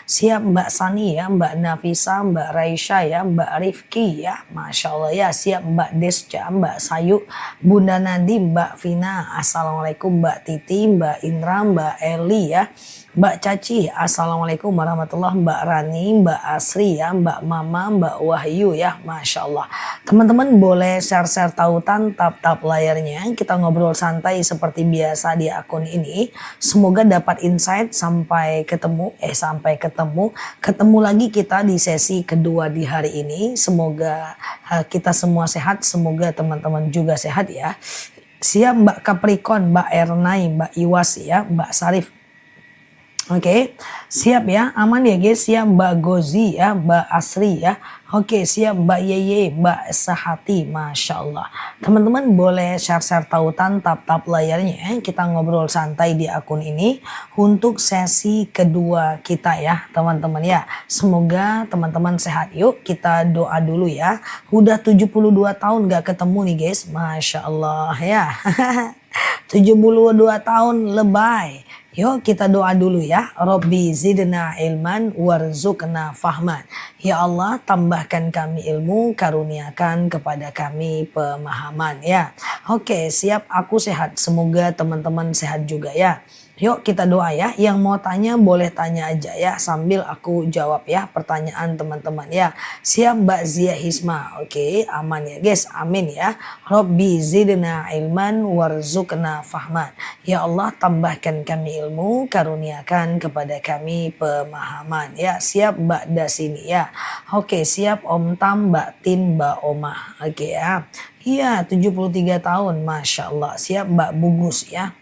Siap Mbak Sani ya, Mbak Nafisa, Mbak Raisya ya, Mbak Rifki ya, Masya Allah ya. Siap Mbak Desja, Mbak Sayu, Bunda Nadi, Mbak Vina, Assalamualaikum Mbak Titi, Mbak Indra, Mbak Eli ya. Mbak Caci, Assalamualaikum warahmatullahi, Mbak Rani, Mbak Asri ya, Mbak Mama, Mbak Wahyu ya, Masya Allah. Teman-teman boleh share-share tautan, tap-tap layarnya. Kita ngobrol santai seperti biasa di akun ini. Semoga dapat insight sampai ketemu. Ketemu lagi kita di sesi kedua di hari ini. Semoga kita semua sehat, semoga teman-teman juga sehat ya. Siap Mbak Capricorn, Mbak Ernai, Mbak Iwas ya, Mbak Sarif. Oke, siap ya, aman ya guys ya, Mbak Gozi ya, Mbak Asri ya. Oke, siap Mbak Yeye, Mbak Sahati, Masya Allah. Teman-teman boleh share-share tautan, tap-tap layarnya. Kita ngobrol santai di akun ini untuk sesi kedua kita ya teman-teman ya. Semoga teman-teman sehat. Yuk kita doa dulu ya. Udah 72 tahun gak ketemu nih guys, Masya Allah ya. 72 tahun lebay. Yuk kita doa dulu ya. Rabbi zidna ilman warzuqna fahman. Ya Allah tambahkan kami ilmu, karuniakan kepada kami pemahaman ya. Oke, siap, aku sehat. Semoga teman-teman sehat juga ya. Yuk kita doa ya. Yang mau tanya boleh tanya aja ya, sambil aku jawab ya pertanyaan teman-teman ya. Siap Mbak Zia Hisma. Oke, aman ya guys. Amin ya. Rabbi zidna ilman warzuqna fahman. Ya Allah tambahkan kami ilmu, karuniakan kepada kami pemahaman ya. Siap Mbak Dasini ya. Oke, siap Om Tam, Mbak Tin, Mbak Omah. Oke ya. Iya 73 tahun, Masya Allah. Siap Mbak Bugus ya.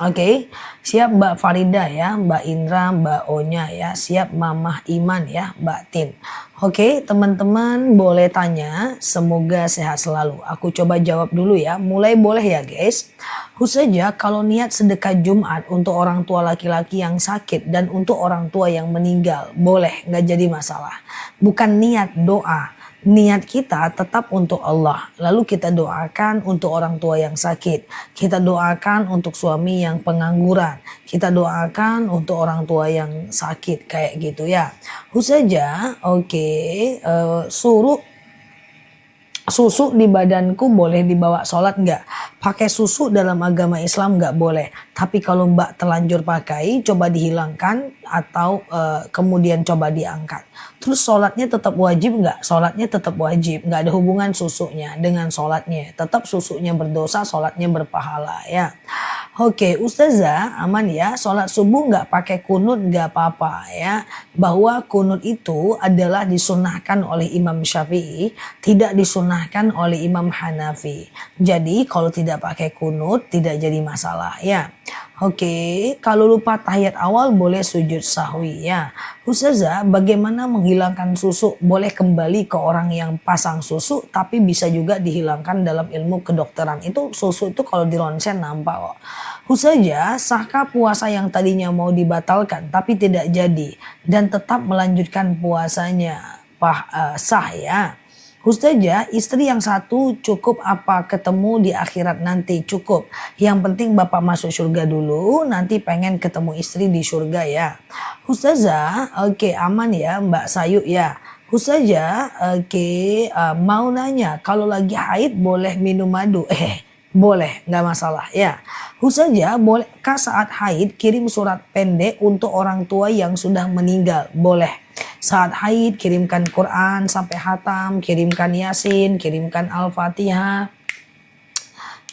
Oke, siap Mbak Farida ya, Mbak Indra, Mbak Onya ya, siap Mamah Iman ya, Mbak Tin. Oke, teman-teman boleh tanya, semoga sehat selalu. Aku coba jawab dulu ya, mulai boleh ya guys. Khususnya kalau niat sedekah Jumat untuk orang tua laki-laki yang sakit dan untuk orang tua yang meninggal, boleh, nggak jadi masalah. Bukan niat doa. Niat kita tetap untuk Allah. Lalu kita doakan untuk orang tua yang sakit. Kita doakan untuk suami yang pengangguran. Kita doakan untuk orang tua yang sakit kayak gitu ya. Khususnya suruh susu di badanku boleh dibawa sholat nggak? Pakai susu dalam agama Islam nggak boleh. Tapi kalau Mbak terlanjur pakai, coba dihilangkan atau kemudian coba diangkat. Terus sholatnya tetap wajib nggak? Sholatnya tetap wajib. Nggak ada hubungan susunya dengan sholatnya. Tetap susunya berdosa, sholatnya berpahala ya. Oke, Ustazah aman ya, sholat subuh nggak pakai kunut nggak apa-apa ya. Bahwa kunut itu adalah disunahkan oleh Imam Syafi'i, tidak disunahkan oleh Imam Hanafi. Jadi kalau tidak pakai kunut tidak jadi masalah ya. Oke, kalau lupa tahiyat awal boleh sujud sahwi ya. Ustazah, bagaimana menghilangkan susu? Boleh kembali ke orang yang pasang susu, tapi bisa juga dihilangkan dalam ilmu kedokteran. Itu susu itu kalau di ronsen nampak kok. Ustazah, sahkah puasa yang tadinya mau dibatalkan tapi tidak jadi dan tetap melanjutkan puasanya? Sah ya. Ustazah, istri yang satu cukup apa ketemu di akhirat nanti? Cukup. Yang penting bapak masuk surga dulu, nanti pengen ketemu istri di surga ya. Ustazah, oke aman ya Mbak Sayu ya. Ustazah, mau nanya kalau lagi haid boleh minum madu? Boleh, nggak masalah ya. Ustazah, bolehkah saat haid kirim surat pendek untuk orang tua yang sudah meninggal? Boleh. Saat haid kirimkan Quran sampai hatam, kirimkan Yasin, kirimkan Al-Fatihah.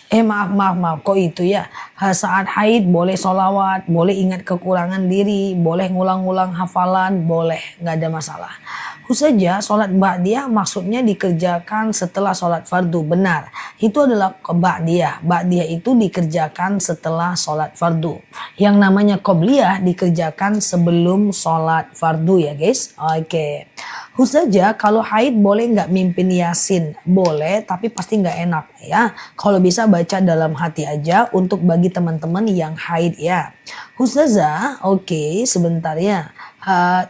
Maaf, kok itu ya. Saat haid boleh sholawat, boleh ingat kekurangan diri, boleh ngulang-ngulang hafalan, boleh, nggak ada masalah. Ustazah, sholat ba'diyah maksudnya dikerjakan setelah sholat fardu. Benar, itu adalah ba'diyah. Ba'diyah itu dikerjakan setelah sholat fardu. Yang namanya qobliyah dikerjakan sebelum sholat fardu ya guys. Oke. Ustazah, kalau haid boleh nggak mimpin Yasin? Boleh, tapi pasti nggak enak ya. Kalau bisa baca dalam hati aja untuk bagi teman-teman yang haid ya. Ustazah, sebentar ya.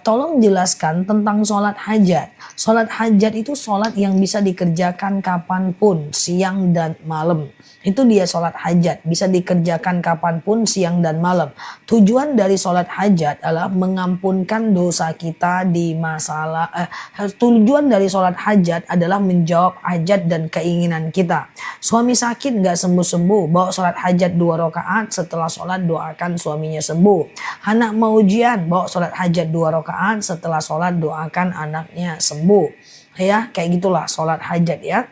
Tolong jelaskan tentang sholat hajat. Sholat hajat itu sholat yang bisa dikerjakan kapanpun, siang dan malam. Itu dia sholat hajat. Bisa dikerjakan kapanpun, siang dan malam. Tujuan dari sholat hajat adalah mengampunkan dosa kita di tujuan dari sholat hajat adalah menjawab hajat dan keinginan kita. Suami sakit nggak sembuh-sembuh, bawa sholat hajat 2 rakaat, setelah sholat doakan suaminya sembuh. Anak mau ujian, bawa sholat hajat 2 rakaat, setelah sholat doakan anaknya sembuh. Ya, kayak gitulah sholat hajat ya.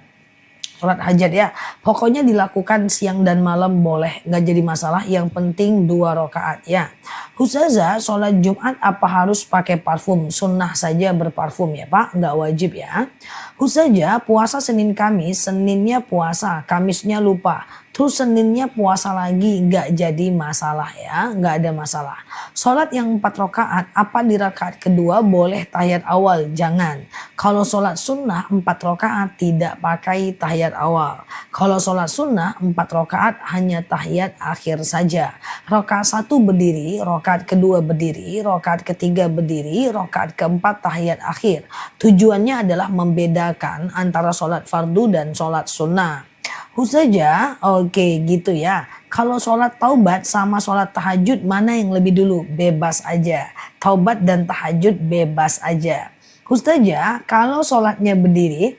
Sholat hajat ya, pokoknya dilakukan siang dan malam boleh, nggak jadi masalah. Yang penting 2 rakaat ya. Ustazah, sholat Jumat apa harus pakai parfum? Sunnah saja berparfum ya Pak, nggak wajib ya. Ustazah, puasa Senin Kamis, Seninnya puasa, Kamisnya lupa. Terus Seninnya puasa lagi, nggak jadi masalah ya, nggak ada masalah. Sholat yang 4 rakaat, apa di rakaat kedua boleh tahiyat awal? Jangan. Kalau sholat sunnah 4 rakaat tidak pakai tahiyat awal. Kalau sholat sunnah 4 rakaat hanya tahiyat akhir saja. Rakaat 1 berdiri, rakaat kedua berdiri, rakaat ketiga berdiri, rakaat keempat tahiyat akhir. Tujuannya adalah membedakan antara sholat fardu dan sholat sunnah. Ustazah, oke gitu ya. Kalau sholat taubat sama sholat tahajud mana yang lebih dulu? Bebas aja. Taubat dan tahajud bebas aja. Ustazah, kalau sholatnya berdiri,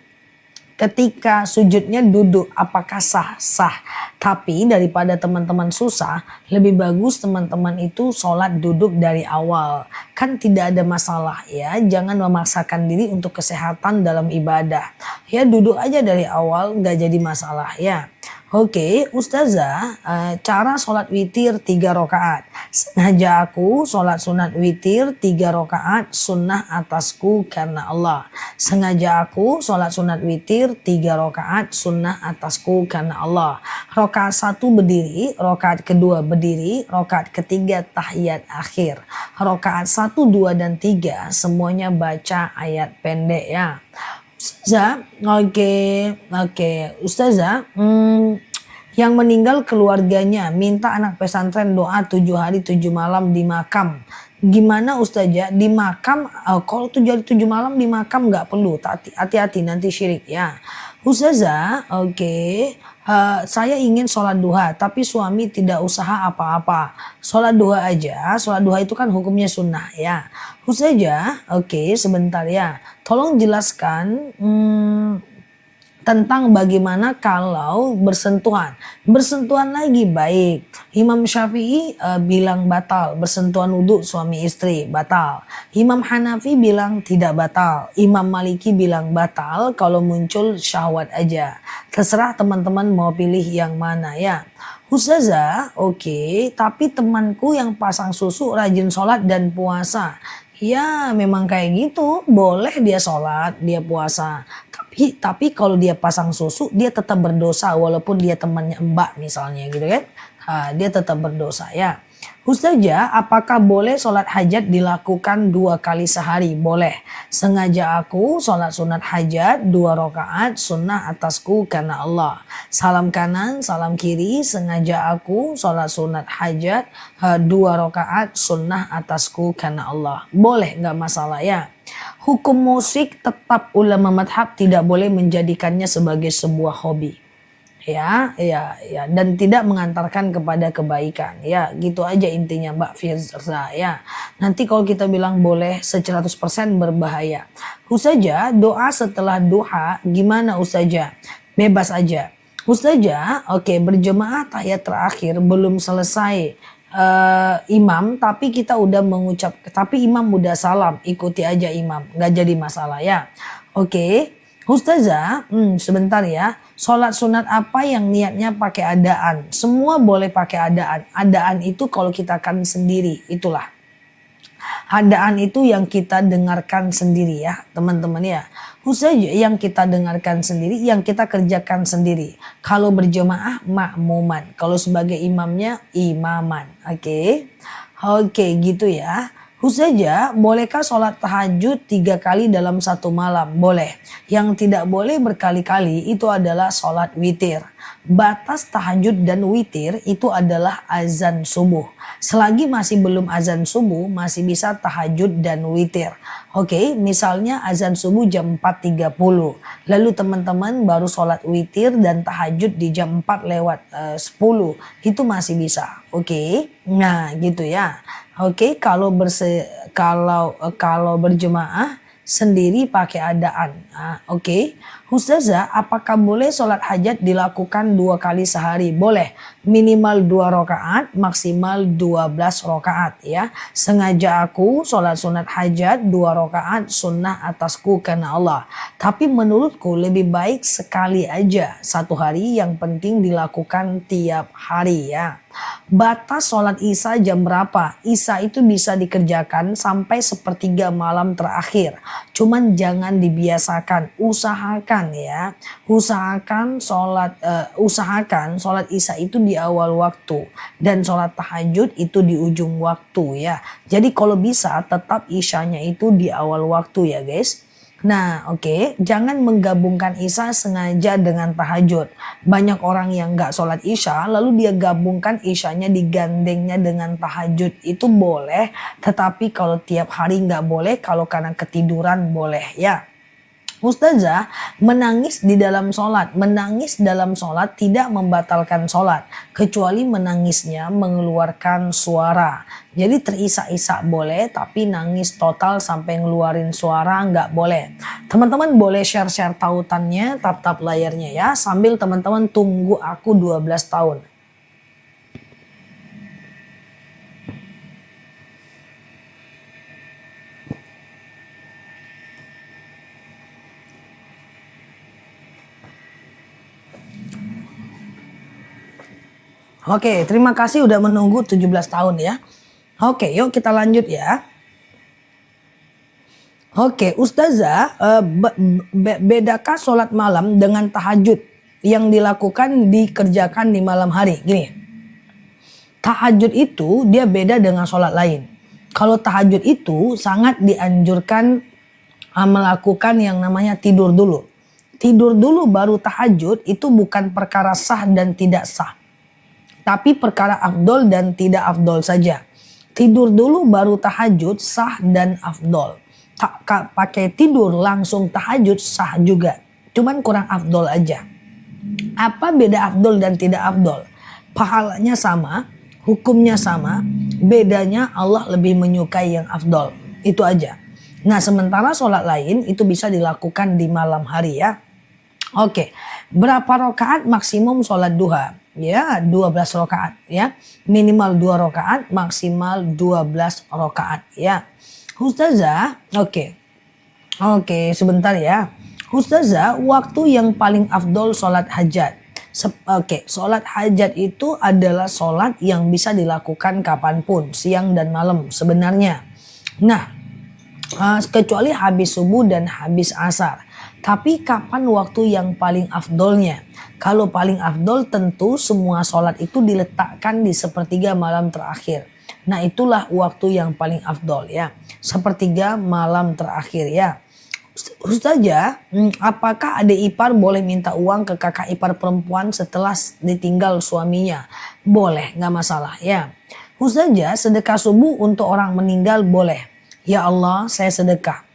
ketika sujudnya duduk, apakah sah? Sah. Tapi daripada teman-teman susah, lebih bagus teman-teman itu sholat duduk dari awal. Kan tidak ada masalah ya, jangan memaksakan diri untuk kesehatan dalam ibadah. Ya duduk aja dari awal, nggak jadi masalah ya. Oke, Ustazah, cara sholat witir 3 rakaat. Sengaja aku sholat sunat witir 3 rakaat, sunnah atasku karena Allah. Sengaja aku sholat sunat witir 3 rakaat, sunnah atasku karena Allah. Rakaat 1 berdiri, rakaat kedua berdiri, rakaat ketiga tahiyat akhir. Rakaat 1, 2, dan 3 semuanya baca ayat pendek ya. Ustazah, oke. Ustazah, yang meninggal keluarganya minta anak pesantren doa 7 hari 7 malam di makam. Gimana Ustazah? Di makam, kalau 7 hari 7 malam di makam nggak perlu. Hati-hati nanti syirik ya. Ustazah, saya ingin sholat duha tapi suami tidak usaha apa-apa. Sholat duha aja, sholat duha itu kan hukumnya sunnah ya. Ustazah, sebentar ya. Tolong jelaskan tentang bagaimana kalau bersentuhan. Bersentuhan lagi baik. Imam Syafi'i bilang batal. Bersentuhan wudhu suami istri batal. Imam Hanafi bilang tidak batal. Imam Maliki bilang batal kalau muncul syahwat aja. Terserah teman-teman mau pilih yang mana ya. Ustazah, tapi temanku yang pasang susu rajin sholat dan puasa. Ya memang kayak gitu, boleh dia sholat, dia puasa. Tapi kalau dia pasang susu, dia tetap berdosa walaupun dia temannya mbak misalnya gitu kan. Dia tetap berdosa ya. Ustazah, apakah boleh sholat hajat dilakukan 2 kali sehari? Boleh. Sengaja aku sholat sunat hajat 2 rakaat, sunnah atasku karena Allah. Salam kanan, salam kiri, sengaja aku sholat sunat hajat 2 rakaat, sunnah atasku karena Allah. Boleh, nggak masalah ya. Hukum musik tetap ulama madhab tidak boleh menjadikannya sebagai sebuah hobi. Ya, dan tidak mengantarkan kepada kebaikan. Ya, gitu aja intinya Mbak Firza ya. Nanti kalau kita bilang boleh 100% berbahaya. Ustazah, doa setelah duha gimana Ustazah? Bebas aja. Ustazah, berjemaah tahiyat terakhir belum selesai imam tapi kita udah mengucap, tapi imam udah salam, ikuti aja imam, nggak jadi masalah ya. Ustazah, sebentar ya. Sholat sunat apa yang niatnya pakai adaan? Semua boleh pakai adaan. Adaan itu kalau kita kan sendiri, itulah. Adaan itu yang kita dengarkan sendiri ya, teman-teman ya. Ustazah, yang kita dengarkan sendiri, yang kita kerjakan sendiri. Kalau berjemaah makmuman, kalau sebagai imamnya imaman. Oke, gitu ya. Ustazah, bolehkah sholat tahajud 3 kali dalam 1 malam? Boleh. Yang tidak boleh berkali-kali itu adalah sholat witir. batas tahajud dan witir itu adalah azan subuh. Selagi masih belum azan subuh, masih bisa tahajud dan witir. Oke, misalnya azan subuh jam 4.30. Lalu teman-teman baru sholat witir dan tahajud di jam 4 lewat 10. Itu masih bisa. Oke, nah gitu ya. Oke, kalau berjemaah sendiri pakai adaan. Oke. Ustazah, apakah boleh sholat hajat dilakukan 2 kali sehari? Boleh. Minimal 2 rakaat, maksimal 12 rakaat ya. Sengaja aku sholat sunat hajat 2 rakaat sunnah atasku karena Allah. Tapi menurutku lebih baik sekali aja 1 hari, yang penting dilakukan tiap hari ya. Batas sholat isya jam berapa? Isya itu bisa dikerjakan sampai 1/3 malam terakhir. Cuman jangan dibiasakan, usahakan ya. Usahakan sholat isya itu di awal waktu dan sholat tahajud itu di ujung waktu ya. Jadi kalau bisa tetap isyanya itu di awal waktu ya guys. Nah oke, jangan menggabungkan isya sengaja dengan tahajud. Banyak orang yang gak sholat isya lalu dia gabungkan isyanya digandengnya dengan tahajud. Itu boleh, tetapi kalau tiap hari gak boleh, kalau karena ketiduran boleh ya. Ustazah, menangis dalam sholat tidak membatalkan sholat, kecuali menangisnya mengeluarkan suara. Jadi terisak-isak boleh, tapi nangis total sampai ngeluarin suara nggak boleh. Teman-teman boleh share-share tautannya, tap-tap layarnya ya, sambil teman-teman tunggu aku 12 tahun. Oke, terima kasih udah menunggu 17 tahun ya. Oke, yuk kita lanjut ya. Oke, Ustazah, bedakah sholat malam dengan tahajud yang dikerjakan di malam hari? Gini, tahajud itu dia beda dengan sholat lain. Kalau tahajud itu sangat dianjurkan melakukan yang namanya tidur dulu. Tidur dulu baru tahajud itu bukan perkara sah dan tidak sah, tapi perkara afdol dan tidak afdol saja. Tidur dulu baru tahajud sah dan afdol. Pakai tidur langsung tahajud sah juga, cuman kurang afdol aja. Apa beda afdol dan tidak afdol? Pahalanya sama, hukumnya sama, bedanya Allah lebih menyukai yang afdol. Itu aja. Nah sementara sholat lain itu bisa dilakukan di malam hari ya. Oke, berapa rakaat maksimum sholat duha? Ya 12 rakaat ya, minimal 2 rakaat, maksimal 12 rakaat ya. Ustazah, oke sebentar ya. Ustazah, waktu yang paling afdol sholat hajat. Sholat hajat itu adalah sholat yang bisa dilakukan kapanpun, siang dan malam sebenarnya. Nah, kecuali habis subuh dan habis asar. Tapi kapan waktu yang paling afdolnya? Kalau paling afdol tentu semua sholat itu diletakkan di 1/3 malam terakhir. Nah itulah waktu yang paling afdol ya. 1/3 malam terakhir ya. Ustazah, apakah adik ipar boleh minta uang ke kakak ipar perempuan setelah ditinggal suaminya? Boleh, gak masalah ya. Ustazah, sedekah subuh untuk orang meninggal boleh. Ya Allah, saya sedekah.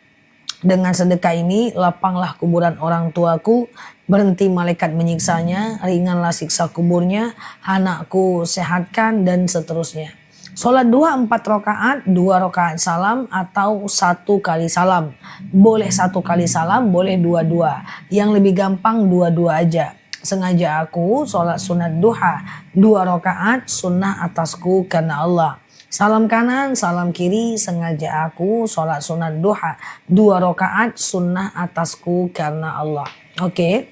Dengan sedekah ini lapanglah kuburan orang tuaku, berhenti malaikat menyiksanya, ringanlah siksa kuburnya, anakku sehatkan dan seterusnya. Sholat duha 4 rakaat, 2 rakaat salam atau 1 kali salam. Boleh 1 kali salam, boleh 2-2. Yang lebih gampang 2-2 aja. Sengaja aku sholat sunat duha 2 rakaat sunnah atasku karena Allah. Salam kanan, salam kiri, sengaja aku sholat sunat duha 2 rakaat sunnah atasku karena Allah. Oke.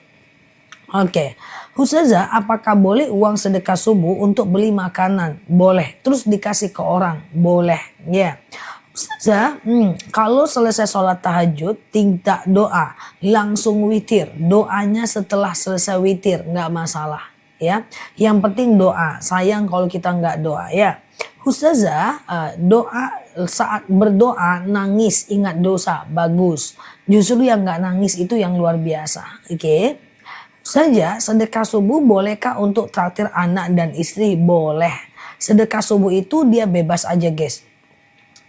Ustazah, apakah boleh uang sedekah subuh untuk beli makanan? Boleh. Terus dikasih ke orang? Boleh. Ya. Ustazah, kalau selesai sholat tahajud tidak doa, langsung witir. Doanya setelah selesai witir, nggak masalah. Ya. Yang penting doa. Sayang kalau kita nggak doa ya. Ustazah, doa saat berdoa nangis ingat dosa, bagus. Justru yang nggak nangis itu yang luar biasa. Oke. Saja sedekah subuh bolehkah untuk traktir anak dan istri? Boleh. Sedekah subuh itu dia bebas aja guys.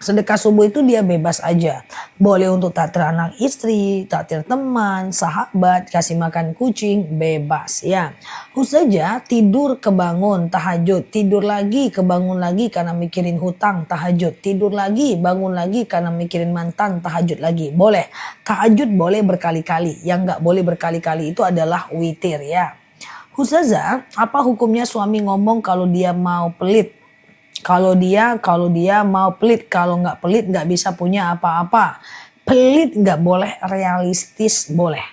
Sedekah subuh itu dia bebas aja. Boleh untuk traktir anak istri, traktir teman, sahabat, kasih makan kucing, bebas ya. Saja tidur kebangun tahajud, tidur lagi kebangun lagi karena mikirin hutang tahajud, tidur lagi bangun lagi karena mikirin mantan tahajud lagi. Boleh. Tahajud boleh berkali-kali. Yang nggak boleh berkali-kali itu adalah witir ya. Ustazah, apa hukumnya suami ngomong kalau dia mau pelit? Kalau dia mau pelit, kalau nggak pelit nggak bisa punya apa-apa. Pelit nggak boleh, realistis boleh.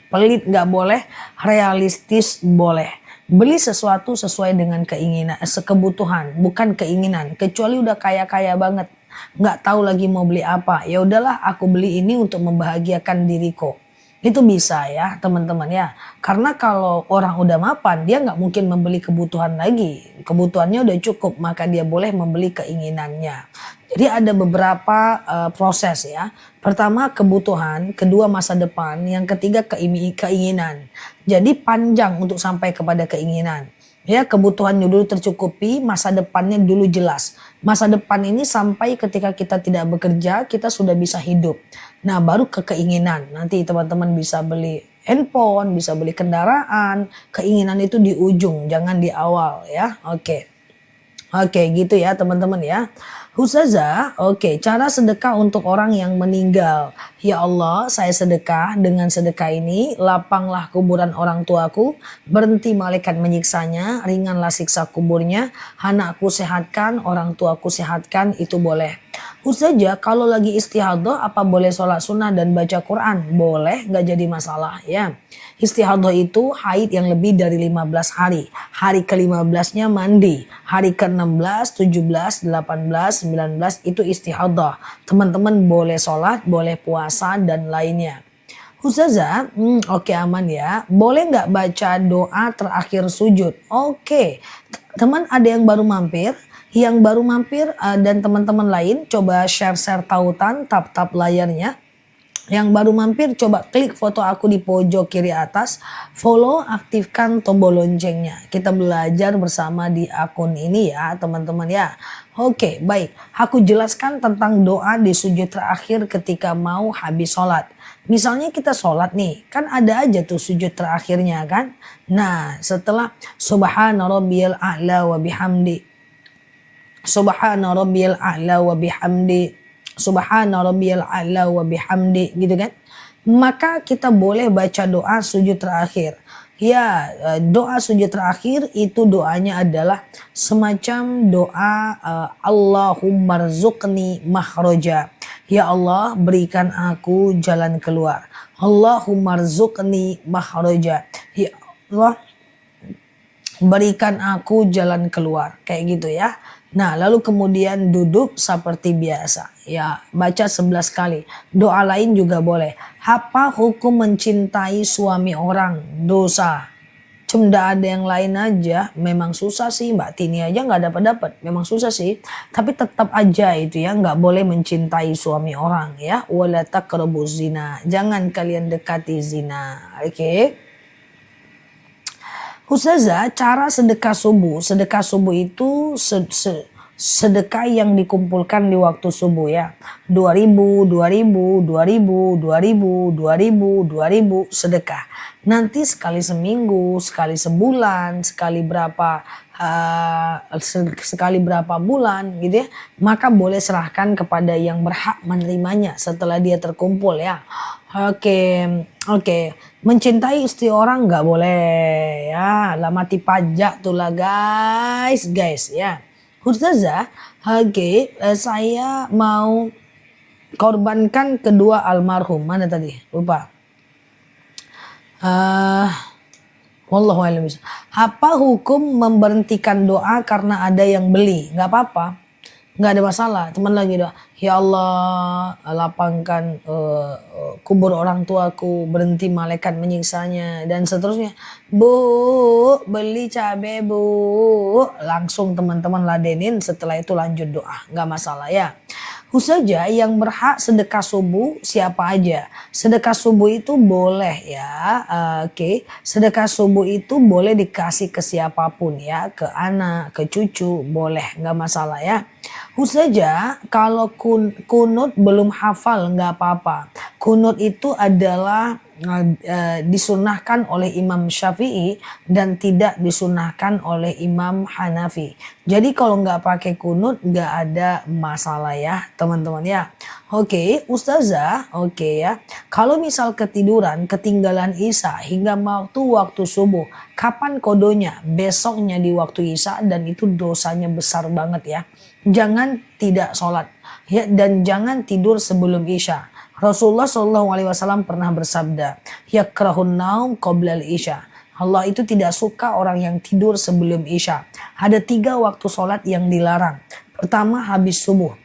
Pelit nggak boleh, realistis boleh. Beli sesuatu sesuai dengan keinginan, kebutuhan, bukan keinginan. Kecuali udah kaya-kaya banget, nggak tahu lagi mau beli apa. Ya udahlah, aku beli ini untuk membahagiakan diriku. Itu bisa ya teman-teman ya. Karena kalau orang udah mapan, dia nggak mungkin membeli kebutuhan lagi. Kebutuhannya udah cukup, maka dia boleh membeli keinginannya. Jadi ada beberapa proses ya. Pertama kebutuhan, kedua masa depan, yang ketiga keinginan. Jadi panjang untuk sampai kepada keinginan. Ya, kebutuhannya dulu tercukupi, masa depannya dulu jelas. Masa depan ini sampai ketika kita tidak bekerja, kita sudah bisa hidup. Nah, baru ke keinginan. Nanti teman-teman bisa beli handphone, bisa beli kendaraan. Keinginan itu di ujung, jangan di awal ya. Oke. Oke, gitu ya teman-teman ya. Ustazah, oke, cara sedekah untuk orang yang meninggal. Ya Allah, saya sedekah, dengan sedekah ini lapanglah kuburan orang tuaku, berhenti malaikat menyiksanya, ringanlah siksa kuburnya, anakku sehatkan, orang tuaku sehatkan, itu boleh. Ustazah, kalau lagi istihadah apa boleh sholat sunnah dan baca Quran? Boleh, gak jadi masalah ya. Istihadah itu haid yang lebih dari 15 hari. Hari ke-15-nya mandi. Hari ke-16, 17, 18, 19 itu istihadah. Teman-teman boleh sholat, boleh puasa dan lainnya. Ustazah, oke aman ya. Boleh nggak baca doa terakhir sujud? Oke. Teman ada yang baru mampir? Yang baru mampir dan teman-teman lain coba share-share tautan, tap-tap layarnya. Yang baru mampir coba klik foto aku di pojok kiri atas, follow, aktifkan tombol loncengnya. Kita belajar bersama di akun ini ya teman-teman ya. Oke baik, aku jelaskan tentang doa di sujud terakhir ketika mau habis sholat. Misalnya kita sholat nih, kan ada aja tuh sujud terakhirnya kan. Nah setelah subhana rabbiyal a'la wa bihamdi, subhana rabbiyal a'la wa bihamdi, subhana rabbiyal a'la wa bihamdi gitu kan. Maka kita boleh baca doa sujud terakhir. Ya, doa sujud terakhir itu doanya adalah semacam doa Allahumma rzuqni makhraja. Ya Allah, berikan aku jalan keluar. Allahumma rzuqni makhraja. Ya Allah, berikan aku jalan keluar. Kayak gitu ya. Nah, lalu kemudian duduk seperti biasa. Ya, baca 11 kali. Doa lain juga boleh. Apa hukum mencintai suami orang? Dosa. Cuma ada yang lain aja. Memang susah sih, Mbak Tini aja nggak dapat. Memang susah sih. Tapi tetap aja itu ya, nggak boleh mencintai suami orang ya. Wala taqrabuz zina. Jangan kalian dekati zina. Oke. Ustazah, cara sedekah subuh. Sedekah subuh itu sedekah yang dikumpulkan di waktu subuh ya. 2000, 2000, 2000, 2000, 2000, 2000 sedekah. Nanti sekali seminggu, sekali sebulan, sekali berapa bulan gitu ya. Maka boleh serahkan kepada yang berhak menerimanya setelah dia terkumpul ya. Oke. Mencintai istri orang nggak boleh ya. Lah mati pajak tuh lah guys ya. Ustazah, saya mau korbankan kedua almarhum. Mana tadi? Lupa. Wallahu a'lam. Apa hukum memberhentikan doa karena ada yang beli? Nggak apa-apa. Nggak ada masalah. Teman lagi doa, ya Allah lapangkan kubur orang tuaku, berhenti malaikat menyiksanya dan seterusnya. Bu, beli cabai bu. Langsung teman-teman ladenin, setelah itu lanjut doa. Nggak masalah ya. Saja yang berhak sedekah subuh siapa aja. Sedekah subuh itu boleh ya. Oke. Sedekah subuh itu boleh dikasih ke siapapun ya. Ke anak, ke cucu boleh. Nggak masalah ya. Saja kalau kunut belum hafal nggak apa-apa. Kunut itu adalah disunahkan oleh Imam Syafi'i dan tidak disunahkan oleh Imam Hanafi. Jadi kalau nggak pakai kunut nggak ada masalah ya teman-teman ya. Oke, Ustazah, oke ya. Kalau misal ketiduran, ketinggalan Isya hingga waktu subuh, kapan kodonya? Besoknya di waktu Isya dan itu dosanya besar banget ya. Jangan tidak sholat ya dan jangan tidur sebelum Isya. Rasulullah SAW pernah bersabda, yakrahun naum qoblal isya. Allah itu tidak suka orang yang tidur sebelum isya. Ada 3 waktu sholat yang dilarang. Pertama habis subuh.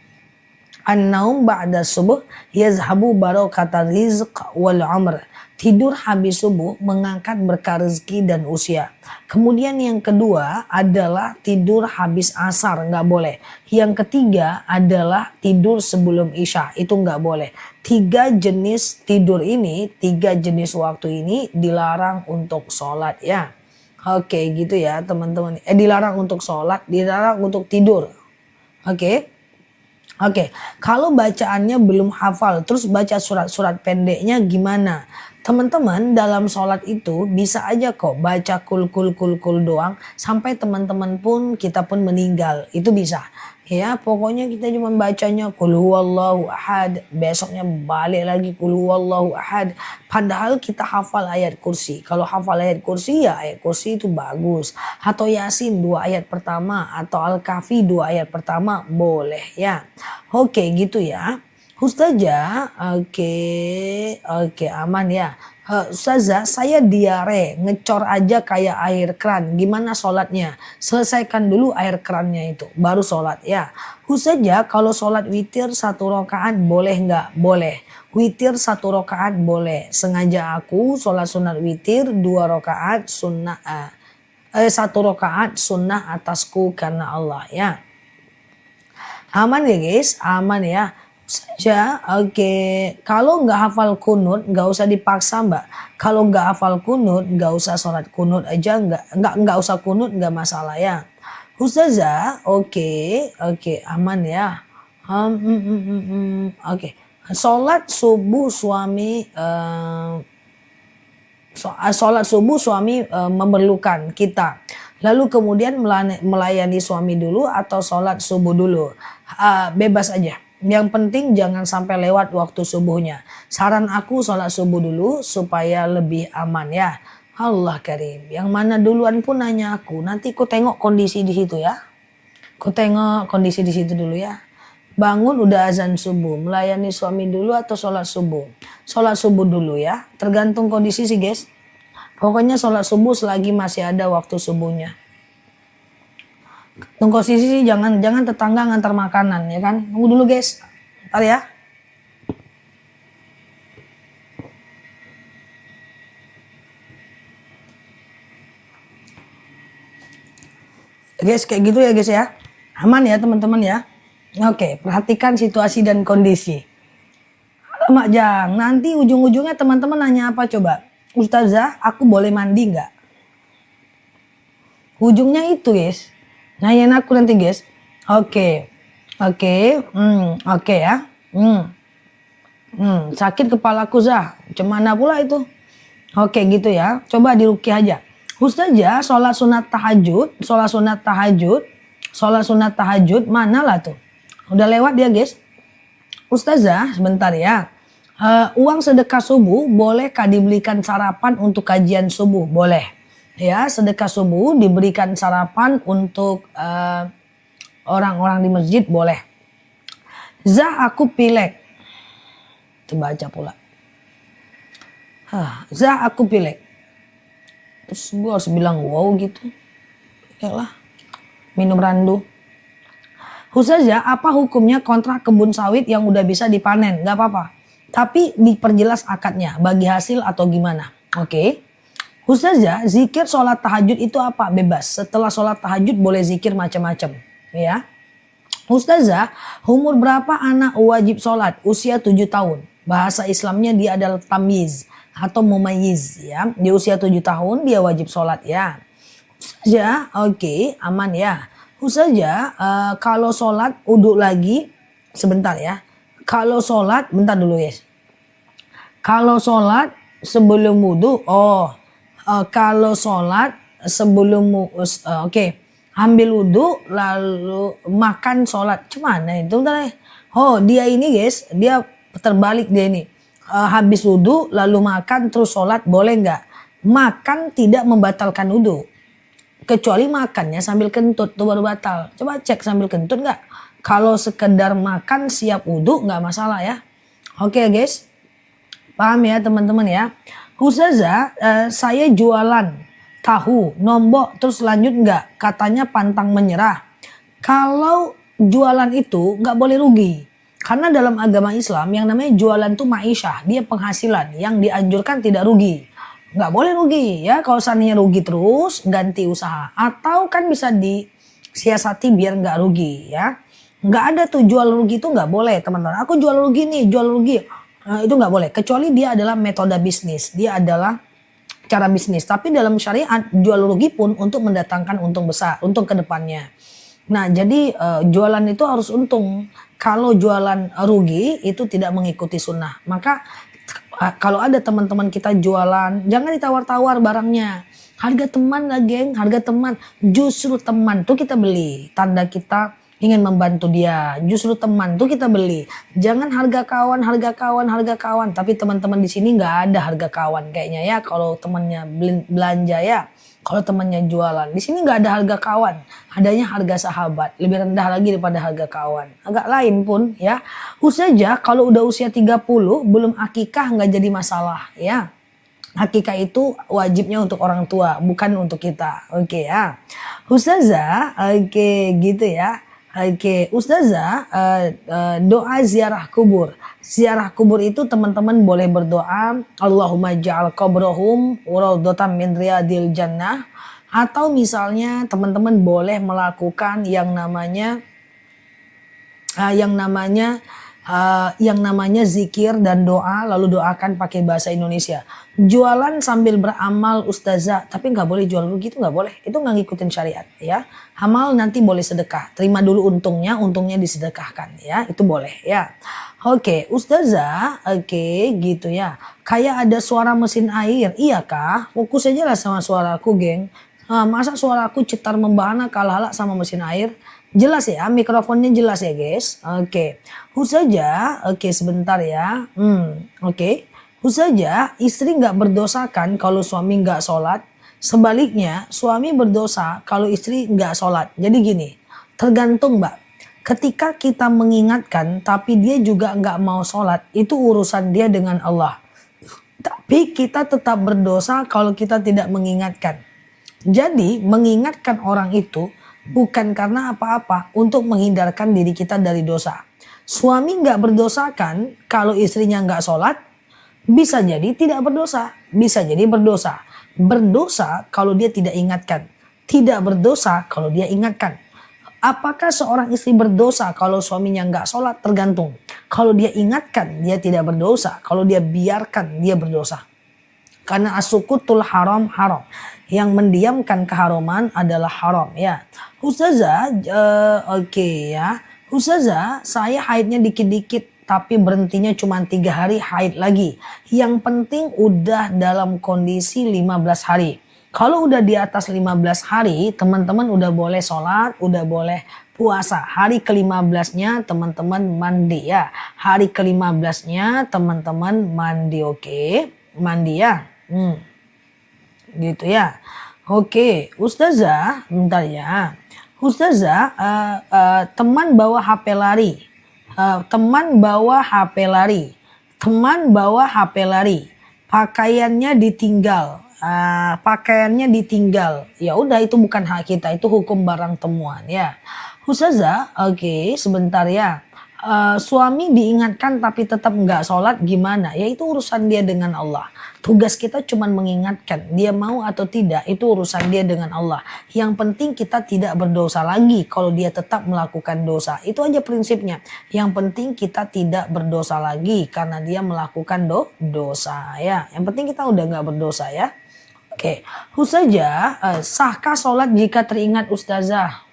An-naum ba'da subuh yazhabu barakata rizq wal umr. Tidur habis subuh mengangkat berkah rezeki dan usia. Kemudian yang kedua adalah tidur habis asar, nggak boleh. Yang ketiga adalah tidur sebelum isya, itu nggak boleh. 3 jenis tidur ini, 3 jenis waktu ini dilarang untuk sholat ya. Oke gitu ya teman-teman. Dilarang untuk sholat, dilarang untuk tidur. Oke. Kalau bacaannya belum hafal, terus baca surat-surat pendeknya gimana? Teman-teman dalam sholat itu bisa aja kok baca kul doang sampai teman-teman pun kita pun meninggal, itu bisa. Ya pokoknya kita cuma bacanya kul huwallahu ahad, besoknya balik lagi kul huwallahu ahad. Padahal kita hafal ayat kursi. Kalau hafal ayat kursi ya ayat kursi itu bagus. Atau Yasin 2 ayat pertama atau Al-Kahfi 2 ayat pertama boleh ya. Oke gitu ya. Ustazah, oke aman ya. Ustazah, saya diare, ngecor aja kayak air keran. Gimana sholatnya? Selesaikan dulu air kerannya itu, baru sholat ya. Ustazah, kalau sholat witir 1 rakaat boleh nggak? Boleh. Witir 1 rakaat boleh. Sengaja aku sholat sunat witir 2 rakaat sunnah. 1 rakaat sunnah atasku karena Allah ya. Aman ya guys, aman ya. Saja, kalau nggak hafal kunut nggak usah dipaksa mbak. Kalau nggak hafal kunut nggak usah sholat kunut aja, nggak usah kunut nggak masalah ya. Ustazah, aman ya. Sholat subuh suami memerlukan kita. Lalu kemudian melayani suami dulu atau sholat subuh dulu. Bebas aja. Yang penting jangan sampai lewat waktu subuhnya. Saran aku sholat subuh dulu supaya lebih aman ya. Allah karim. Yang mana duluan pun nanya aku. Nanti ku tengok kondisi di situ ya. Ku tengok kondisi di situ dulu ya. Bangun udah azan subuh. Melayani suami dulu atau sholat subuh. Sholat subuh dulu ya. Tergantung kondisi sih guys. Pokoknya sholat subuh selagi masih ada waktu subuhnya. Tunggu sisi jangan tetangga ngantar makanan ya kan. Tunggu dulu guys. Ntar ya. Guys kayak gitu ya guys ya. Aman ya teman-teman ya. Oke, perhatikan situasi dan kondisi. Alamak Jang, nanti ujung-ujungnya teman-teman nanya apa coba? Ustazah, aku boleh mandi nggak? Ujungnya itu guys. Nanyain aku nanti guys. Oke ya. Sakit kepalaku Zah. Cemana pula itu? Oke gitu ya. Coba diruqyah aja. Ustazah, sholat sunat tahajud mana lah tuh? Udah lewat dia guys. Ustazah, sebentar ya. Uang sedekah subuh bolehkah dibelikan sarapan untuk kajian subuh? Boleh. Ya, sedekah subuh diberikan sarapan untuk orang-orang di masjid boleh. Zah aku pilek. Terbaca pula. Zah aku pilek. Terus gue harus bilang wow gitu. Yalah, minum randu. Ustazah, apa hukumnya kontrak kebun sawit yang udah bisa dipanen? Gak apa-apa. Tapi diperjelas akadnya, bagi hasil atau gimana. Oke. Ustazah, zikir sholat tahajud itu apa? Bebas. Setelah sholat tahajud boleh zikir macam-macam. Ya. Ustazah, umur berapa anak wajib sholat? Usia 7 tahun. Bahasa Islamnya dia adalah tamyiz atau mumayyiz ya. Di usia 7 tahun dia wajib sholat ya. Ustazah, oke, aman ya. Ustazah, kalau sholat uduk lagi, sebentar ya. Kalau sholat, bentar dulu guys. Kalau sholat sebelum wudhu, kalau sholat sebelum, oke. Ambil wudhu lalu makan sholat. Cuman itu bentar ya. Dia ini guys, dia terbalik dia ini. Habis wudhu lalu makan terus sholat, boleh nggak? Makan tidak membatalkan wudhu. Kecuali makannya sambil kentut itu baru batal. Coba cek sambil kentut nggak? Kalau sekedar makan siap wudhu nggak masalah ya. Oke guys, paham ya teman-teman ya. Ustazah, saya jualan tahu, nombok, terus lanjut nggak? Katanya pantang menyerah. Kalau jualan itu nggak boleh rugi. Karena dalam agama Islam yang namanya jualan itu ma'isyah, dia penghasilan. Yang dianjurkan tidak rugi. Nggak boleh rugi ya. Kalau seandainya rugi terus ganti usaha. Atau kan bisa disiasati biar nggak rugi ya. Nggak ada tuh jual rugi itu nggak boleh teman-teman. Aku jual rugi nih, jual rugi. Itu nggak boleh. Kecuali dia adalah metode bisnis. Dia adalah cara bisnis. Tapi dalam syariat jual rugi pun untuk mendatangkan untung besar. Untung ke depannya. Nah jadi jualan itu harus untung. Kalau jualan rugi itu tidak mengikuti sunnah. Maka kalau ada teman-teman kita jualan, jangan ditawar-tawar barangnya. Harga teman lah geng, harga teman. Justru teman tuh kita beli. Tanda kita ingin membantu dia. Justru teman tuh kita beli. Jangan harga kawan, harga kawan, harga kawan. Tapi teman-teman di sini nggak ada harga kawan kayaknya ya. Kalau temannya belanja ya. Kalau temannya jualan. Di sini nggak ada harga kawan. Adanya harga sahabat. Lebih rendah lagi daripada harga kawan. Agak lain pun ya. Ustazah kalau udah usia 30 belum akikah nggak jadi masalah ya. Akikah itu wajibnya untuk orang tua. Bukan untuk kita. Oke ya. Ustazah oke gitu ya. Oke, Ustazah, doa ziarah kubur. Ziarah kubur itu teman-teman boleh berdoa, Allahumma ja'al qabrahum rawdatan min riyadil jannah. Atau misalnya teman-teman boleh melakukan yang namanya zikir dan doa, lalu doakan pakai bahasa Indonesia. Jualan sambil beramal Ustazah, tapi nggak boleh jual rugi, itu nggak boleh. Itu nggak ngikutin syariat ya. Amal nanti boleh sedekah, terima dulu untungnya disedekahkan ya, itu boleh ya. Oke, Ustazah, oke gitu ya. Kayak ada suara mesin air, iya kah? Fokus aja lah sama suaraku geng. Masa suaraku cetar membahana kalah sama mesin air? Jelas ya, mikrofonnya jelas ya guys. Oke, Ustazah, oke sebentar ya. Oke. Ustazah, istri nggak berdosa kan kalau suami nggak sholat? Sebaliknya, suami berdosa kalau istri nggak sholat. Jadi gini, tergantung mbak. Ketika kita mengingatkan tapi dia juga nggak mau sholat, itu urusan dia dengan Allah. Tapi kita tetap berdosa kalau kita tidak mengingatkan. Jadi mengingatkan orang itu bukan karena apa-apa, untuk menghindarkan diri kita dari dosa. Suami nggak berdosa kan kalau istrinya nggak sholat? Bisa jadi tidak berdosa, bisa jadi berdosa. Berdosa kalau dia tidak ingatkan. Tidak berdosa kalau dia ingatkan. Apakah seorang istri berdosa kalau suaminya nggak sholat? Tergantung. Kalau dia ingatkan, dia tidak berdosa. Kalau dia biarkan, dia berdosa. Karena as-sukutul haram. Yang mendiamkan keharuman adalah haram ya. Ustazah, oke ya. Ustazah, saya haidnya dikit-dikit tapi berhentinya cuma 3 hari haid lagi. Yang penting udah dalam kondisi 15 hari. Kalau udah di atas 15 hari, teman-teman udah boleh sholat, udah boleh puasa. Hari ke-15-nya teman-teman mandi ya. Hari ke-15-nya teman-teman mandi, oke? Mandi ya. Gitu ya. Oke, Ustazah, bentar ya. Ustazah, teman bawa HP lari. Teman bawa HP lari. Pakaiannya ditinggal. Ya udah, itu bukan hak kita, itu hukum barang temuan ya. Ustazah, oke, sebentar ya. suami diingatkan tapi tetap nggak sholat gimana? Ya itu urusan dia dengan Allah. Tugas kita cuma mengingatkan, dia mau atau tidak itu urusan dia dengan Allah. Yang penting kita tidak berdosa lagi kalau dia tetap melakukan dosa. Itu aja prinsipnya. Yang penting kita tidak berdosa lagi karena dia melakukan dosa ya. Yang penting kita udah nggak berdosa ya. Oke, Ustazah, sahkah sholat jika teringat ustazah?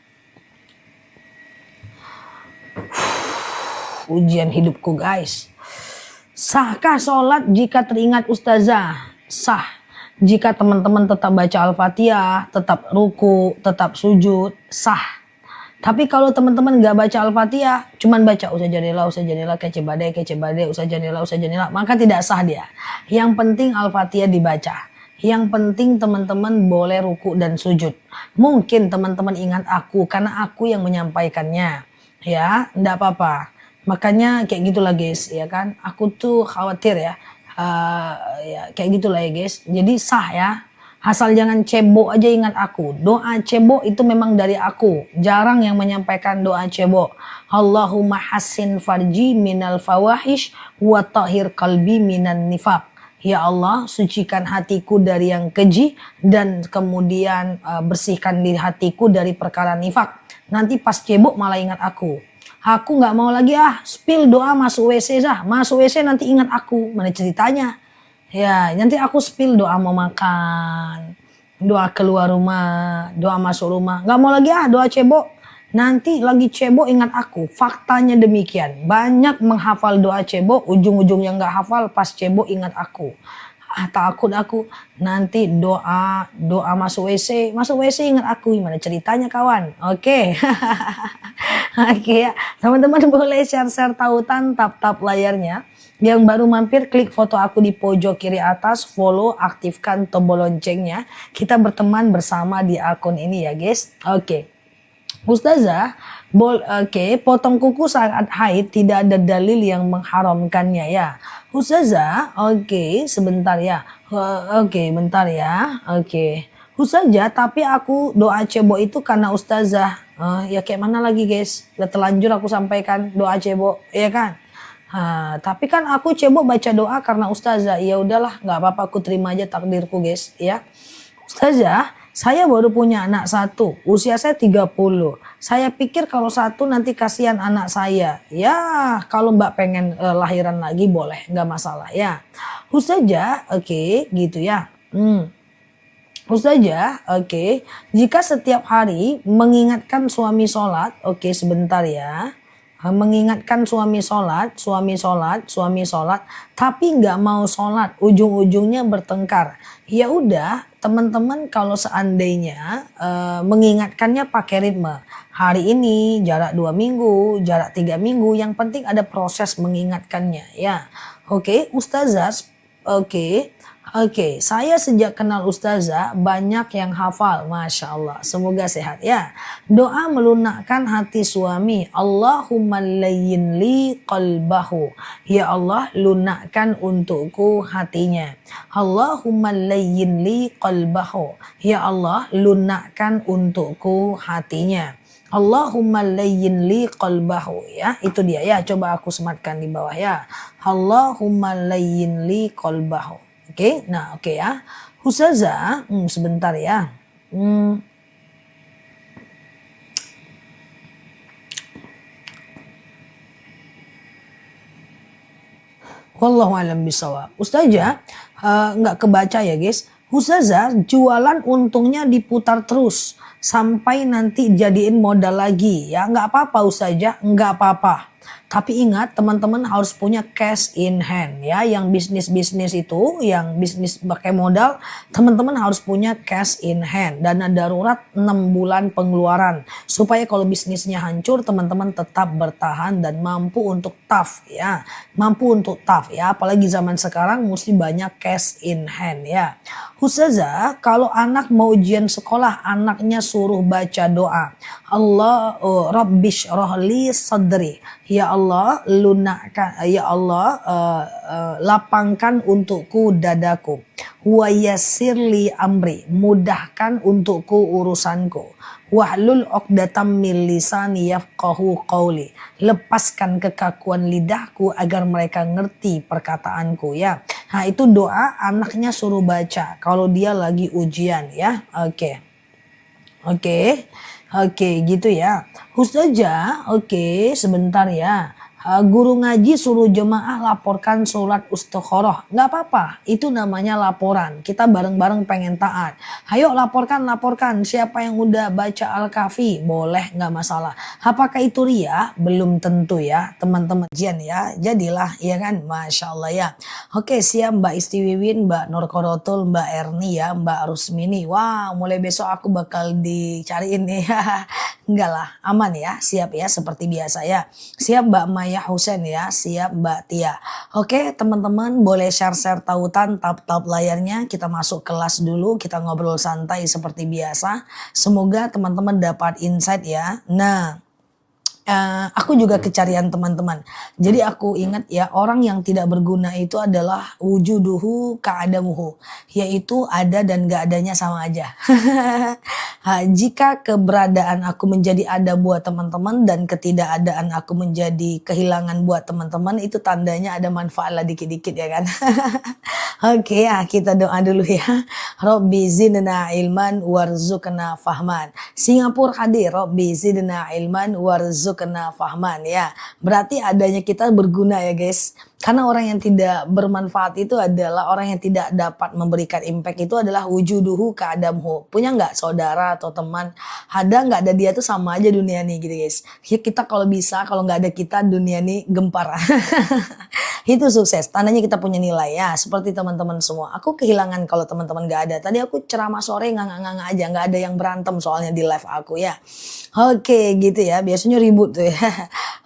Ujian hidupku guys. Sahkah sholat jika teringat ustazah? Sah. Jika teman-teman tetap baca Al-Fatihah, tetap ruku, tetap sujud, sah. Tapi kalau teman-teman nggak baca Al-Fatihah, cuman baca usajanilah, kece badai, usajanilah, maka tidak sah dia. Yang penting Al-Fatihah dibaca. Yang penting teman-teman boleh ruku dan sujud. Mungkin teman-teman ingat aku karena aku yang menyampaikannya. Ya, enggak apa-apa. Makanya kayak gitulah guys, ya kan. Aku tuh khawatir ya. Ya kayak gitulah ya guys. Jadi sah ya. Asal jangan cebok aja ingat aku. Doa cebok itu memang dari aku. Jarang yang menyampaikan doa cebok. Allahumma hassin farji minal fawahish wa tahhir qalbi minan nifaq. Ya Allah, sucikan hatiku dari yang keji dan kemudian bersihkan di hatiku dari perkara nifak. Nanti pas cebok malah ingat aku. Aku nggak mau lagi spill doa masuk WC Masuk WC nanti ingat aku. Mana ceritanya? Ya, nanti aku spill doa mau makan, doa keluar rumah, doa masuk rumah. Nggak mau lagi doa cebok. Nanti lagi cebok ingat aku. Faktanya demikian. Banyak menghafal doa cebok, ujung-ujungnya nggak hafal, pas cebok ingat aku. Takut aku nanti doa masuk WC ingat aku. Gimana ceritanya kawan? Oke. Oke ya, teman-teman boleh share tautan, tap layarnya. Yang baru mampir klik foto aku di pojok kiri atas, follow, aktifkan tombol loncengnya. Kita berteman bersama di akun ini ya guys. Oke. Ustazah, potong kuku saat haid tidak ada dalil yang mengharamkannya ya. Ustazah, sebentar ya. Bentar ya. Ustazah, tapi aku doa cebok itu karena ustazah. Ya kayak mana lagi guys? Udah terlanjur aku sampaikan doa cebok, ya kan? Tapi kan aku cebok baca doa karena ustazah. Ya udahlah, nggak apa-apa, aku terima aja takdirku guys, ya. Ustazah, saya baru punya anak satu, usia saya 30. Saya pikir kalau satu nanti kasihan anak saya. Ya, kalau mbak pengen lahiran lagi boleh, nggak masalah ya. Ustazah, gitu ya. Ustazah, jika setiap hari mengingatkan suami sholat, sebentar ya. Mengingatkan suami sholat, tapi nggak mau sholat, ujung-ujungnya bertengkar. Ya udah, teman-teman kalau seandainya mengingatkannya pakai ritme. Hari ini jarak 2 minggu, jarak 3 minggu, yang penting ada proses mengingatkannya ya. Ustazah, saya sejak kenal ustazah banyak yang hafal, Masya Allah. Semoga sehat ya. Doa melunakkan hati suami. Allahumma layyin li qalbahu. Ya Allah, lunakkan untukku hatinya. Allahumma layyin li qalbahu. Ya Allah, lunakkan untukku hatinya. Allahumma layyin li qalbahu ya. Itu dia ya. Coba aku sematkan di bawah ya. Allahumma layyin li qalbahu. Ya. Ustazah, sebentar ya. Wallahu a'lam bishawab. Ustazah, nggak kebaca ya guys. Ustazah, jualan untungnya diputar terus sampai nanti jadiin modal lagi ya. Nggak apa-apa Ustazah, nggak apa-apa. Tapi ingat teman-teman harus punya cash in hand ya. Yang bisnis-bisnis itu, yang bisnis pakai modal, teman-teman harus punya cash in hand. Dana darurat 6 bulan pengeluaran. Supaya kalau bisnisnya hancur, teman-teman tetap bertahan dan mampu untuk tough ya. Apalagi zaman sekarang mesti banyak cash in hand ya. Ustazah, kalau anak mau ujian sekolah, anaknya suruh baca doa. Allah, Rabbish rohli sadri. Ya Allah, lunakkan, ya Allah, lapangkan untukku dadaku. Wa yassirli amri, mudahkan untukku urusanku. wahlul 'uqdatam min lisani yafqahu qawli. Lepaskan kekakuan lidahku agar mereka ngerti perkataanku ya. Nah itu doa anaknya suruh baca kalau dia lagi ujian ya. Oke, gitu ya. Ustazah, oke, sebentar ya. Guru ngaji suruh jemaah laporkan sholat istikharah. Nggak apa-apa, itu namanya laporan. Kita bareng-bareng pengen taat. Ayo laporkan. Siapa yang udah baca Al-Kahfi? Boleh, nggak masalah. Apakah itu ria? Belum tentu ya, teman-teman. Jian ya, jadilah, ya kan? Masya Allah ya. Oke, siap Mbak Istiwiwin, Mbak Nurkorotul, Mbak Erni ya, Mbak Rusmini. Wah, mulai besok aku bakal dicariin nih. Enggak lah, aman ya, siap ya, seperti biasa ya. Siap Mbak Maya Husen ya, siap Mbak Tia. Oke teman-teman, boleh share-share tautan, tap-tap layarnya. Kita masuk kelas dulu, kita ngobrol santai seperti biasa. Semoga teman-teman dapat insight ya. Nah, aku juga kecarian teman-teman. Jadi aku ingat ya, orang yang tidak berguna itu adalah wujuduhu ka'adamuhu, yaitu ada dan gak adanya sama aja. Jika keberadaan aku menjadi ada buat teman-teman dan ketidakadaan aku menjadi kehilangan buat teman-teman, itu tandanya ada manfaat lah dikit-dikit ya kan. Oke ya, kita doa dulu ya. Rabbi zidna ilman warzuqna fahman. Singapura hadir, Rabbi zidna ilman warzuqna fahman ya. Berarti adanya kita berguna ya guys. Karena orang yang tidak bermanfaat itu adalah orang yang tidak dapat memberikan impact, itu adalah wujuduhu ka'adamhu. Punya nggak saudara atau teman, ada nggak ada dia tuh sama aja dunia nih gitu guys. Ya kita kalau bisa, kalau nggak ada kita dunia nih gempar. Itu sukses, tandanya kita punya nilai ya. Seperti teman-teman semua, aku kehilangan kalau teman-teman nggak ada. Tadi aku ceramah sore nggak aja, nggak ada yang berantem soalnya di live aku ya. Oke gitu ya, biasanya ribut tuh ya.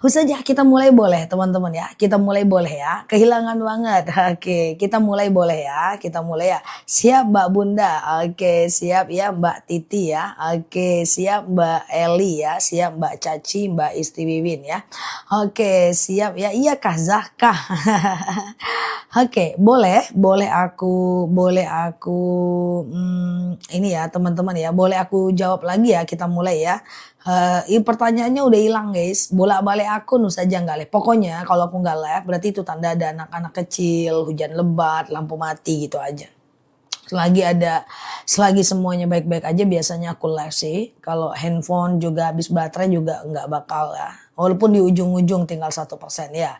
Ustazah kita mulai boleh teman-teman ya, kita mulai boleh ya. Kehilangan banget. Oke, kita mulai boleh ya. Kita mulai ya. Siap Mbak Bunda. Oke, siap ya Mbak Titi ya. Oke, siap Mbak Eli ya. Siap Mbak Caci, Mbak Istiwiwin ya. Oke, siap ya. Iya Kah Zahkah? Oke, boleh aku ini ya teman-teman ya. Boleh aku jawab lagi ya. Kita mulai ya. Pertanyaannya udah hilang guys, bolak-balik akun saja nggak live. Pokoknya kalau aku nggak live berarti itu tanda ada anak-anak kecil, hujan lebat, lampu mati gitu aja. Selagi semuanya baik-baik aja biasanya aku live sih. Kalau handphone juga habis baterai juga nggak bakal ya. Walaupun di ujung-ujung tinggal 1% ya.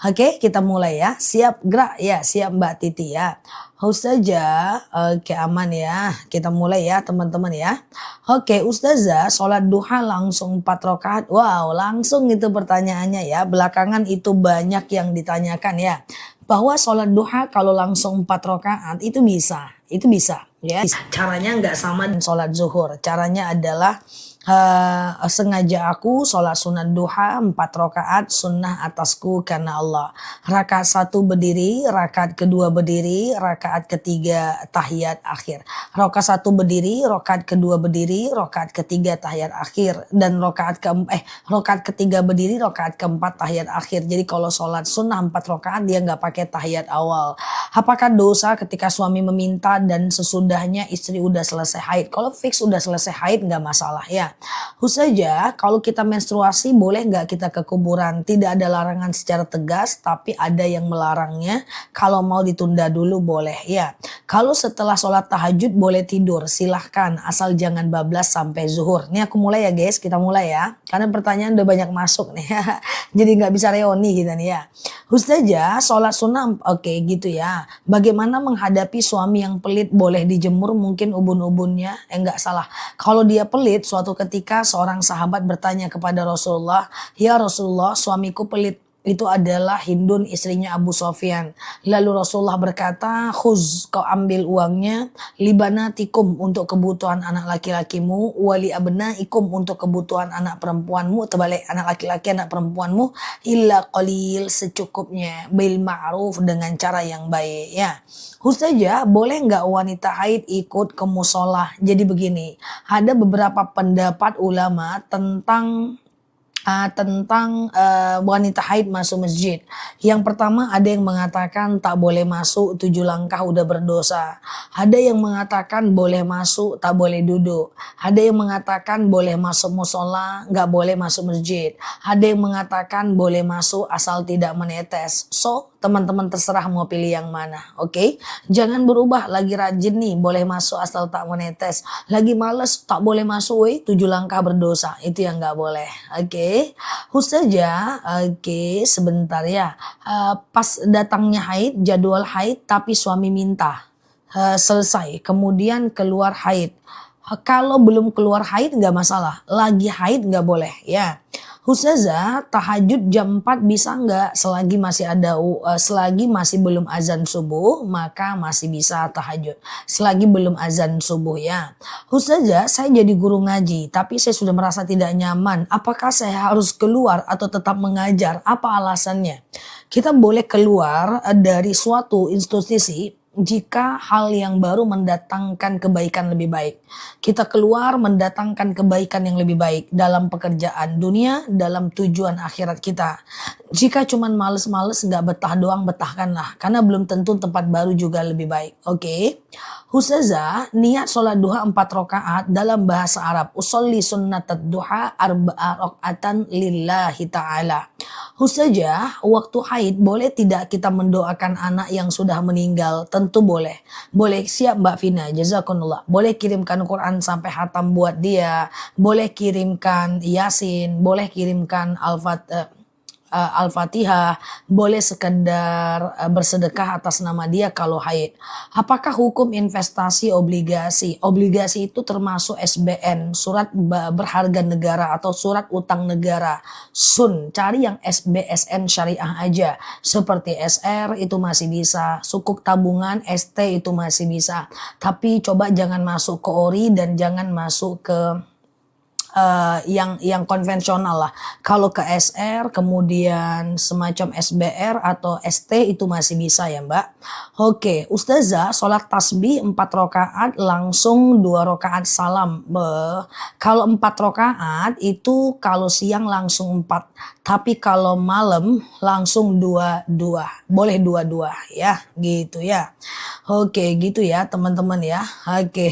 Oke, kita mulai ya. Siap gerak ya, siap Mbak Titi ya. Ustazah, oke aman ya. Kita mulai ya teman-teman ya. Oke, Ustazah, sholat duha langsung 4 rakaat. Wow, langsung itu pertanyaannya ya. Belakangan itu banyak yang ditanyakan ya. Bahwa sholat duha kalau langsung 4 rakaat itu bisa ya. Caranya nggak sama dengan sholat zuhur. Caranya adalah sengaja aku sholat sunat duha 4 rakaat sunnah atasku karena Allah. Rakaat 1 berdiri, rakaat kedua berdiri, rakaat ketiga tahiyat akhir. Rakaat 1 berdiri, rakaat kedua berdiri, rakaat ketiga tahiyat akhir, dan rakaat ketiga berdiri, rakaat keempat tahiyat akhir. Jadi kalau sholat sunnah 4 rakaat dia nggak pakai tahiyat awal. Apakah dosa ketika suami meminta dan sesudahnya istri udah selesai haid? Kalau fix udah selesai haid nggak masalah ya. Ustazah, kalau kita menstruasi boleh nggak kita ke kuburan? Tidak ada larangan secara tegas, tapi ada yang melarangnya. Kalau mau ditunda dulu boleh ya. Kalau setelah sholat tahajud boleh tidur, silahkan, asal jangan bablas sampai zuhur. Ini aku mulai ya guys, kita mulai ya. Karena pertanyaan udah banyak masuk nih, jadi nggak bisa reoni kita nih ya. Ustazah, sholat sunnah oke gitu ya. Bagaimana menghadapi suami yang pelit? Boleh dijemur mungkin ubun-ubunnya? Enggak salah. Kalau dia pelit, suatu ketika seorang sahabat bertanya kepada Rasulullah, "Ya Rasulullah, suamiku pelit." Itu adalah Hindun, istrinya Abu Sofyan. Lalu Rasulullah berkata, "Khuz, kau ambil uangnya, libanatikum untuk kebutuhan anak laki-lakimu, wali abnaikum untuk kebutuhan anak perempuanmu," terbalik, anak laki-laki anak perempuanmu, "illa qalil," secukupnya, bil ma'ruf, dengan cara yang baik ya. Ustazah, boleh nggak wanita haid ikut ke musola? Jadi begini, ada beberapa pendapat ulama tentang tentang wanita haid masuk masjid. Yang pertama ada yang mengatakan tak boleh masuk 7 langkah udah berdosa. Ada yang mengatakan boleh masuk tak boleh duduk. Ada yang mengatakan boleh masuk musola nggak boleh masuk masjid. Ada yang mengatakan boleh masuk asal tidak menetes. So teman-teman terserah mau pilih yang mana, oke? Jangan berubah, lagi rajin nih boleh masuk asal tak menetes. Lagi males tak boleh masuk 7 langkah berdosa, itu yang nggak boleh, oke? Ustazah, oke sebentar ya. Pas datangnya haid, jadwal haid tapi suami minta. Selesai, kemudian keluar haid. Kalau belum keluar haid nggak masalah, lagi haid nggak boleh ya. Ustazah, tahajud jam 4 bisa nggak? Selagi masih belum azan subuh, maka masih bisa tahajud. Selagi belum azan subuh ya. Ustazah, saya jadi guru ngaji, tapi saya sudah merasa tidak nyaman. Apakah saya harus keluar atau tetap mengajar? Apa alasannya? Kita boleh keluar dari suatu institusi jika hal yang baru mendatangkan kebaikan lebih baik. Kita keluar mendatangkan kebaikan yang lebih baik dalam pekerjaan dunia, dalam tujuan akhirat kita. Jika cuman males-males nggak betah doang, betahkanlah. Karena belum tentu tempat baru juga lebih baik. Oke. Ustazah, niat sholat duha 4 rakaat dalam bahasa Arab. Usolli sunnatat duha arba'a rakaatan lillahi ta'ala. Ustazah, waktu haid boleh tidak kita mendoakan anak yang sudah meninggal? Tentu boleh. Boleh, siap Mbak Vina, jazakumullah. Boleh kirimkan Quran sampai hatam buat dia. Boleh kirimkan Yasin. Boleh kirimkan Al-Fatihah, boleh sekedar bersedekah atas nama dia kalau haid. Apakah hukum investasi obligasi? Obligasi itu termasuk SBN, surat berharga negara atau surat utang negara. Cari yang SBSN syariah aja. Seperti SR itu masih bisa, sukuk tabungan ST itu masih bisa. Tapi coba jangan masuk ke ORI dan jangan masuk ke yang konvensional lah. Kalau ke SR kemudian semacam SBR atau ST itu masih bisa ya Mbak. Oke, Ustazah, sholat tasbih 4 rakaat langsung 2 rakaat salam. Kalau 4 rakaat itu kalau siang langsung 4. Tapi kalau malam langsung 2-2. Boleh 2-2 ya, gitu ya. Oke, gitu ya teman-teman ya. Oke,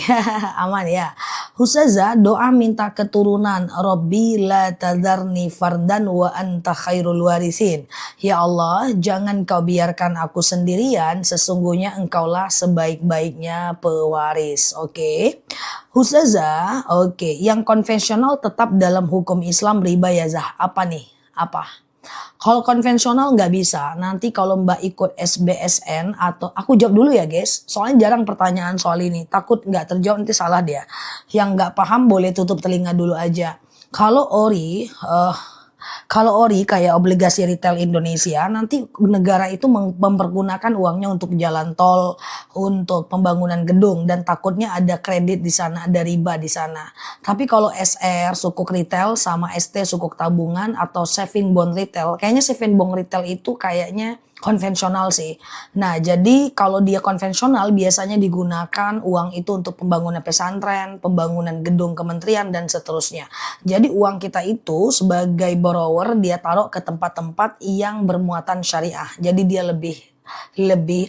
aman ya. Ustazah, doa minta keturunan. Rabbi la tadarni fardan wa anta khairul warisin. Ya Allah, jangan kau biarkan aku sendirian. Sesungguhnya engkaulah sebaik-baiknya pewaris. Oke. Ustazah, oke. Yang konvensional tetap dalam hukum Islam riba ya Zah. Apa nih? Apa? Kalau konvensional nggak bisa. Nanti kalau Mbak ikut SBSN atau aku jawab dulu ya guys. Soalnya jarang pertanyaan soal ini. Takut nggak terjawab nanti salah dia. Yang nggak paham boleh tutup telinga dulu aja. Kalau ORI kayak obligasi retail Indonesia, nanti negara itu mempergunakan uangnya untuk jalan tol, untuk pembangunan gedung, dan takutnya ada kredit di sana, ada riba di sana. Tapi kalau SR, sukuk retail, sama ST, sukuk tabungan, atau saving bond retail, kayaknya saving bond retail itu kayaknya konvensional sih. Nah, jadi kalau dia konvensional biasanya digunakan uang itu untuk pembangunan pesantren, pembangunan gedung kementerian, dan seterusnya. Jadi uang kita itu sebagai borrower dia taruh ke tempat-tempat yang bermuatan syariah. Jadi dia lebih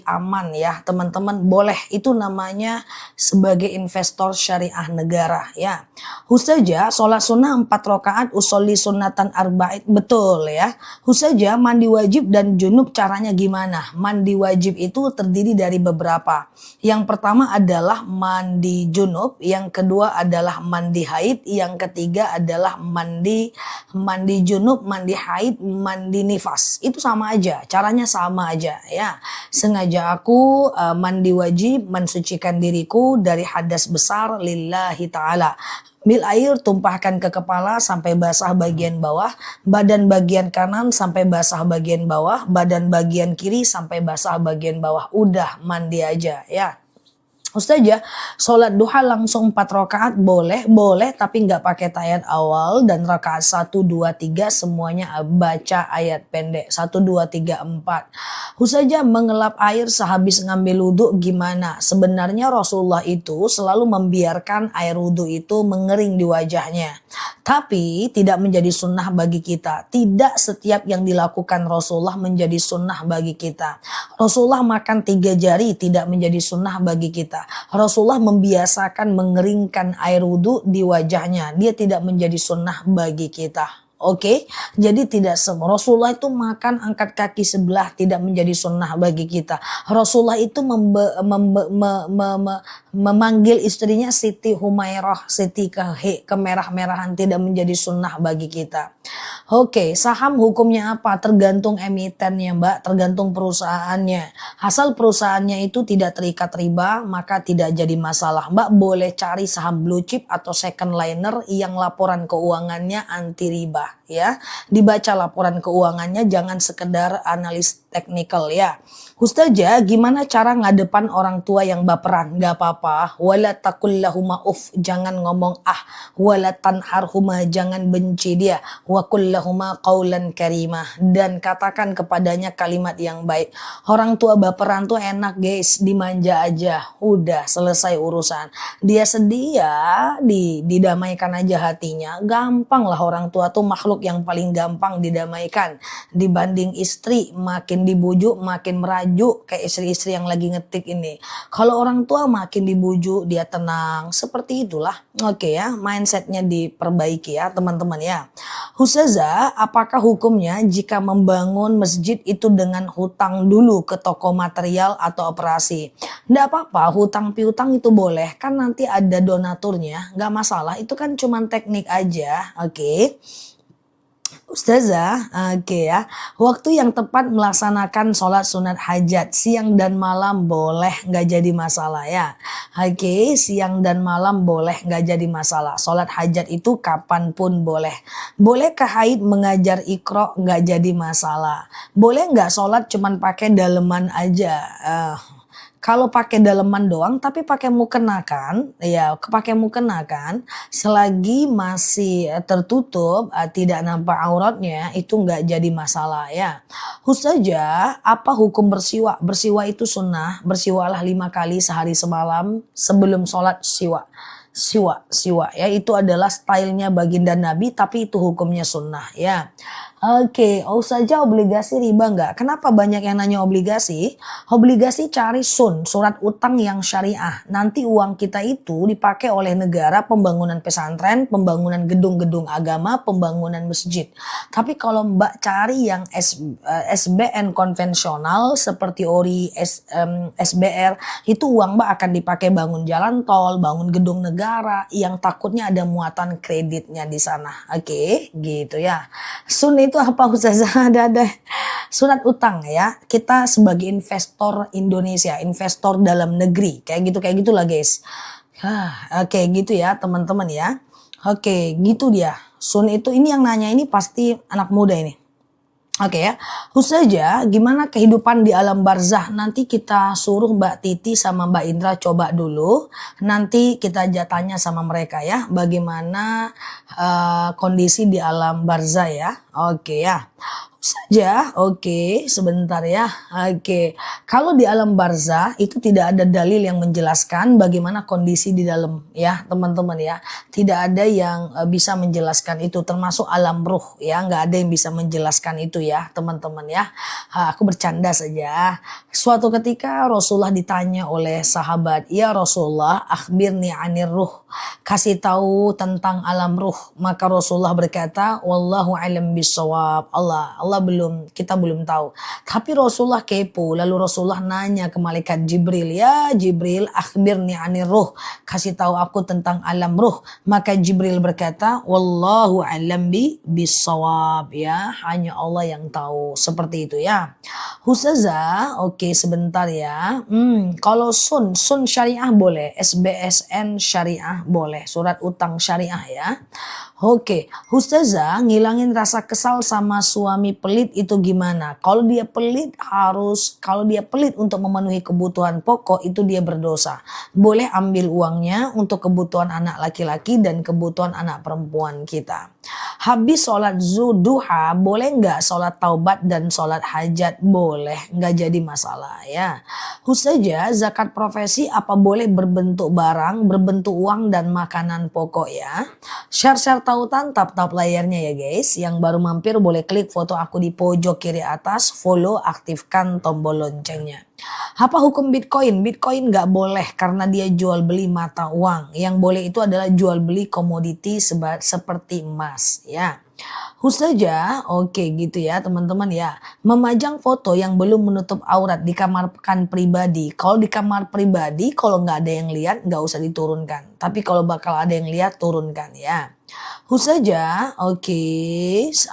aman ya teman-teman. Boleh, itu namanya sebagai investor syariah negara ya. Ustazah, sholat sunnah 4 rakaat usolli sunnatan arba'in, betul ya. Ustazah, mandi wajib dan junub caranya gimana? Mandi wajib itu terdiri dari beberapa. Yang pertama adalah mandi junub, yang kedua adalah mandi haid, yang ketiga adalah mandi junub, mandi haid, mandi nifas. Itu sama aja, caranya sama aja ya. Sengaja aku mandi wajib mensucikan diriku dari hadas besar lillahi ta'ala. Ambil air, tumpahkan ke kepala sampai basah bagian bawah, badan bagian kanan sampai basah bagian bawah, badan bagian kiri sampai basah bagian bawah. Udah mandi aja ya. Ustazah, sholat duha langsung 4 rakaat boleh, boleh tapi nggak pakai tayat awal dan rakaat 1, 2, 3 semuanya baca ayat pendek 1, 2, 3, 4. Ustazah mengelap air sehabis ngambil wudhu gimana? Sebenarnya Rasulullah itu selalu membiarkan air wudhu itu mengering di wajahnya. Tapi tidak menjadi sunnah bagi kita. Tidak setiap yang dilakukan Rasulullah menjadi sunnah bagi kita. Rasulullah makan 3 jari tidak menjadi sunnah bagi kita. Rasulullah membiasakan mengeringkan air wudhu di wajahnya. Dia tidak menjadi sunnah bagi kita. Oke, jadi tidak semua. Rasulullah itu makan angkat kaki sebelah tidak menjadi sunnah bagi kita. Rasulullah itu memanggil istrinya Siti Humairah, Siti kemerah-merahan tidak menjadi sunnah bagi kita. Oke, saham hukumnya apa? Tergantung emitennya Mbak, tergantung perusahaannya. Asal perusahaannya itu tidak terikat riba, maka tidak jadi masalah. Mbak boleh cari saham blue chip atau second liner yang laporan keuangannya anti riba. Ya, dibaca laporan keuangannya, jangan sekedar analis teknikal ya. Ustazah, gimana cara ngadepan orang tua yang baperan? Gak apa-apa. Wala takullahuma jangan ngomong wala tanharhuma, jangan benci dia. Wa kullahuma qaulan karimah, dan katakan kepadanya kalimat yang baik. Orang tua baperan tuh enak guys, dimanja aja, udah selesai urusan. Dia sedih ya, didamaikan aja hatinya. Gampang lah, orang tua tuh makhluk yang paling gampang didamaikan dibanding istri. Makin dibujuk makin merajuk kayak istri-istri yang lagi ngetik ini. Kalau orang tua makin dibujuk dia tenang, seperti itulah. Oke ya, mindsetnya diperbaiki ya teman-teman ya. Ustazah, apakah hukumnya jika membangun masjid itu dengan hutang dulu ke toko material atau operasi? Nggak apa-apa, hutang piutang itu boleh, kan nanti ada donaturnya, nggak masalah, itu kan cuman teknik aja. Oke. Ustazah, oke ya. Waktu yang tepat melaksanakan sholat sunat hajat siang dan malam boleh, nggak jadi masalah ya. Oke, siang dan malam boleh, nggak jadi masalah. Sholat hajat itu kapanpun boleh. Bolehkah haid mengajar iqra? Nggak jadi masalah. Boleh nggak sholat cuman pakai daleman aja? Kalau pakai daleman doang tapi pakai mukena kan, ya pakai mukena kan, selagi masih tertutup, tidak nampak auratnya, itu nggak jadi masalah ya. Ustazah, apa hukum bersiwak? Bersiwak itu sunnah, bersiwaklah 5 kali sehari semalam sebelum sholat siwak. Siwak ya, itu adalah stylenya baginda Nabi, tapi itu hukumnya sunnah ya. Oke, Ustazah, obligasi riba nggak? Kenapa banyak yang nanya obligasi? Obligasi cari surat utang yang syariah. Nanti uang kita itu dipakai oleh negara pembangunan pesantren, pembangunan gedung-gedung agama, pembangunan masjid. Tapi kalau Mbak cari yang SBN konvensional seperti ORI, SBR, itu uang Mbak akan dipakai bangun jalan tol, bangun gedung negara yang takutnya ada muatan kreditnya di sana. Oke, gitu ya. Itu apa Ustazah? Ada surat utang ya. Kita sebagai investor Indonesia, investor dalam negeri, kayak gitulah guys. Oke, gitu ya teman-teman ya. Oke, gitu dia. Itu ini yang nanya ini pasti anak muda ini. Oke ya, Ustazah, gimana kehidupan di alam barzah? Nanti kita suruh Mbak Titi sama Mbak Indra coba dulu. Nanti kita tanya sama mereka ya, bagaimana kondisi di alam barzah ya. Oke ya. Saja, oke, sebentar ya. Oke, kalau di alam barzah itu tidak ada dalil yang menjelaskan bagaimana kondisi di dalam ya teman-teman ya. Tidak ada yang bisa menjelaskan itu, termasuk alam ruh ya, nggak ada yang bisa menjelaskan itu ya teman-teman ya. Aku bercanda saja. Suatu ketika Rasulullah ditanya oleh sahabat, ya Rasulullah, akhbirni anir ruh, kasih tahu tentang alam ruh. Maka Rasulullah berkata, wallahu alam bisawab. Kita belum tahu. Tapi Rasulullah kepo, lalu Rasulullah nanya ke malaikat Jibril, ya Jibril, akhbirni anir ruh, kasih tahu aku tentang alam ruh. Maka Jibril berkata, wallahu alam bisawab, ya, hanya Allah yang tahu. Seperti itu ya. Ustazah, oke sebentar ya. Kalau sun syariah boleh, SBSN syariah boleh. Surat utang syariah ya. Oke, Ustazah, ngilangin rasa kesal sama suami pelit itu gimana? Kalau dia pelit untuk memenuhi kebutuhan pokok itu dia berdosa. Boleh ambil uangnya untuk kebutuhan anak laki-laki dan kebutuhan anak perempuan kita. Habis sholat duha, boleh nggak sholat taubat dan sholat hajat? Boleh, nggak jadi masalah ya. Ustazah, zakat profesi apa boleh berbentuk barang, berbentuk uang dan makanan pokok ya? Share tautan, tap layarnya ya guys. Yang baru mampir boleh klik foto aku di pojok kiri atas, follow, aktifkan tombol loncengnya. Apa hukum Bitcoin? Bitcoin nggak boleh karena dia jual beli mata uang. Yang boleh itu adalah jual beli komoditi seperti emas ya. Ustazah, oke gitu ya teman-teman ya. Memajang foto yang belum menutup aurat di kamar pribadi. Kalau di kamar pribadi, kalau nggak ada yang lihat nggak usah diturunkan. Tapi kalau bakal ada yang lihat, turunkan ya. Ustazah, oke,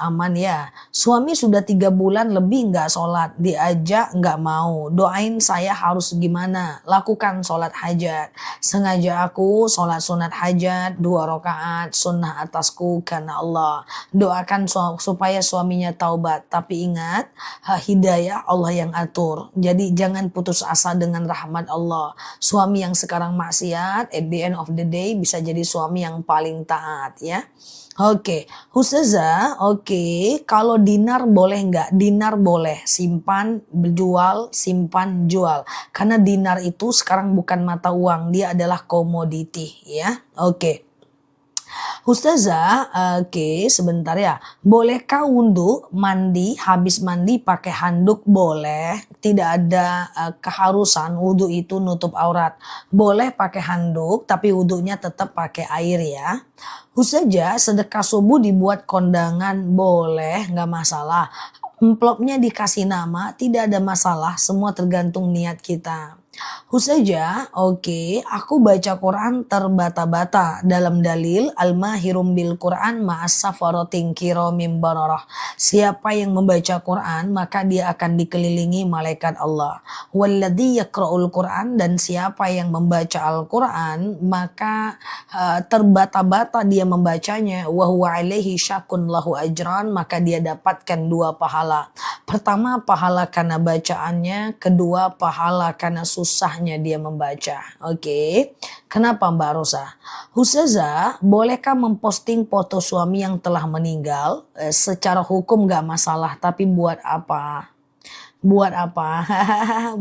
aman ya. Suami sudah 3 bulan lebih nggak sholat, diajak nggak mau. Doain saya harus gimana? Lakukan sholat hajat. Sengaja aku sholat sunat hajat 2 rakaat sunnah atasku karena Allah. Doakan supaya suaminya taubat. Tapi ingat, hidayah Allah yang atur. Jadi jangan putus asa dengan rahmat Allah. Suami yang sekarang maksiat, at the end of the day bisa jadi suami yang paling taat ya. Oke, Ustazah, oke, kalau dinar boleh nggak? Dinar boleh, simpan, simpan, jual. Karena dinar itu sekarang bukan mata uang, dia adalah komoditi ya. Oke. Ustazah, oke sebentar ya. Bolehkah wudhu mandi, habis mandi pakai handuk? Boleh. Tidak ada keharusan wudhu itu nutup aurat. Boleh pakai handuk tapi wudhunya tetap pakai air ya. Ustazah, sedekah subuh dibuat kondangan? Boleh, nggak masalah. Amplopnya dikasih nama, tidak ada masalah, semua tergantung niat kita. Ustazah, oke, aku baca Quran terbata-bata dalam dalil al-mahirum bil Quran ma'as safaratin kiramim bararah. Siapa yang membaca Quran maka dia akan dikelilingi malaikat Allah. Walladzi yaqra'ul Quran, dan siapa yang membaca Al-Quran maka terbata-bata dia membacanya, wa huwa alaihi syakun lahu ajran, maka dia dapatkan 2 pahala. Pertama pahala karena bacaannya, kedua pahala karena susahnya dia membaca. Oke. Kenapa Mbak Rosa? Ustazah, bolehkah memposting foto suami yang telah meninggal? Secara hukum gak masalah, tapi buat apa? Buat apa?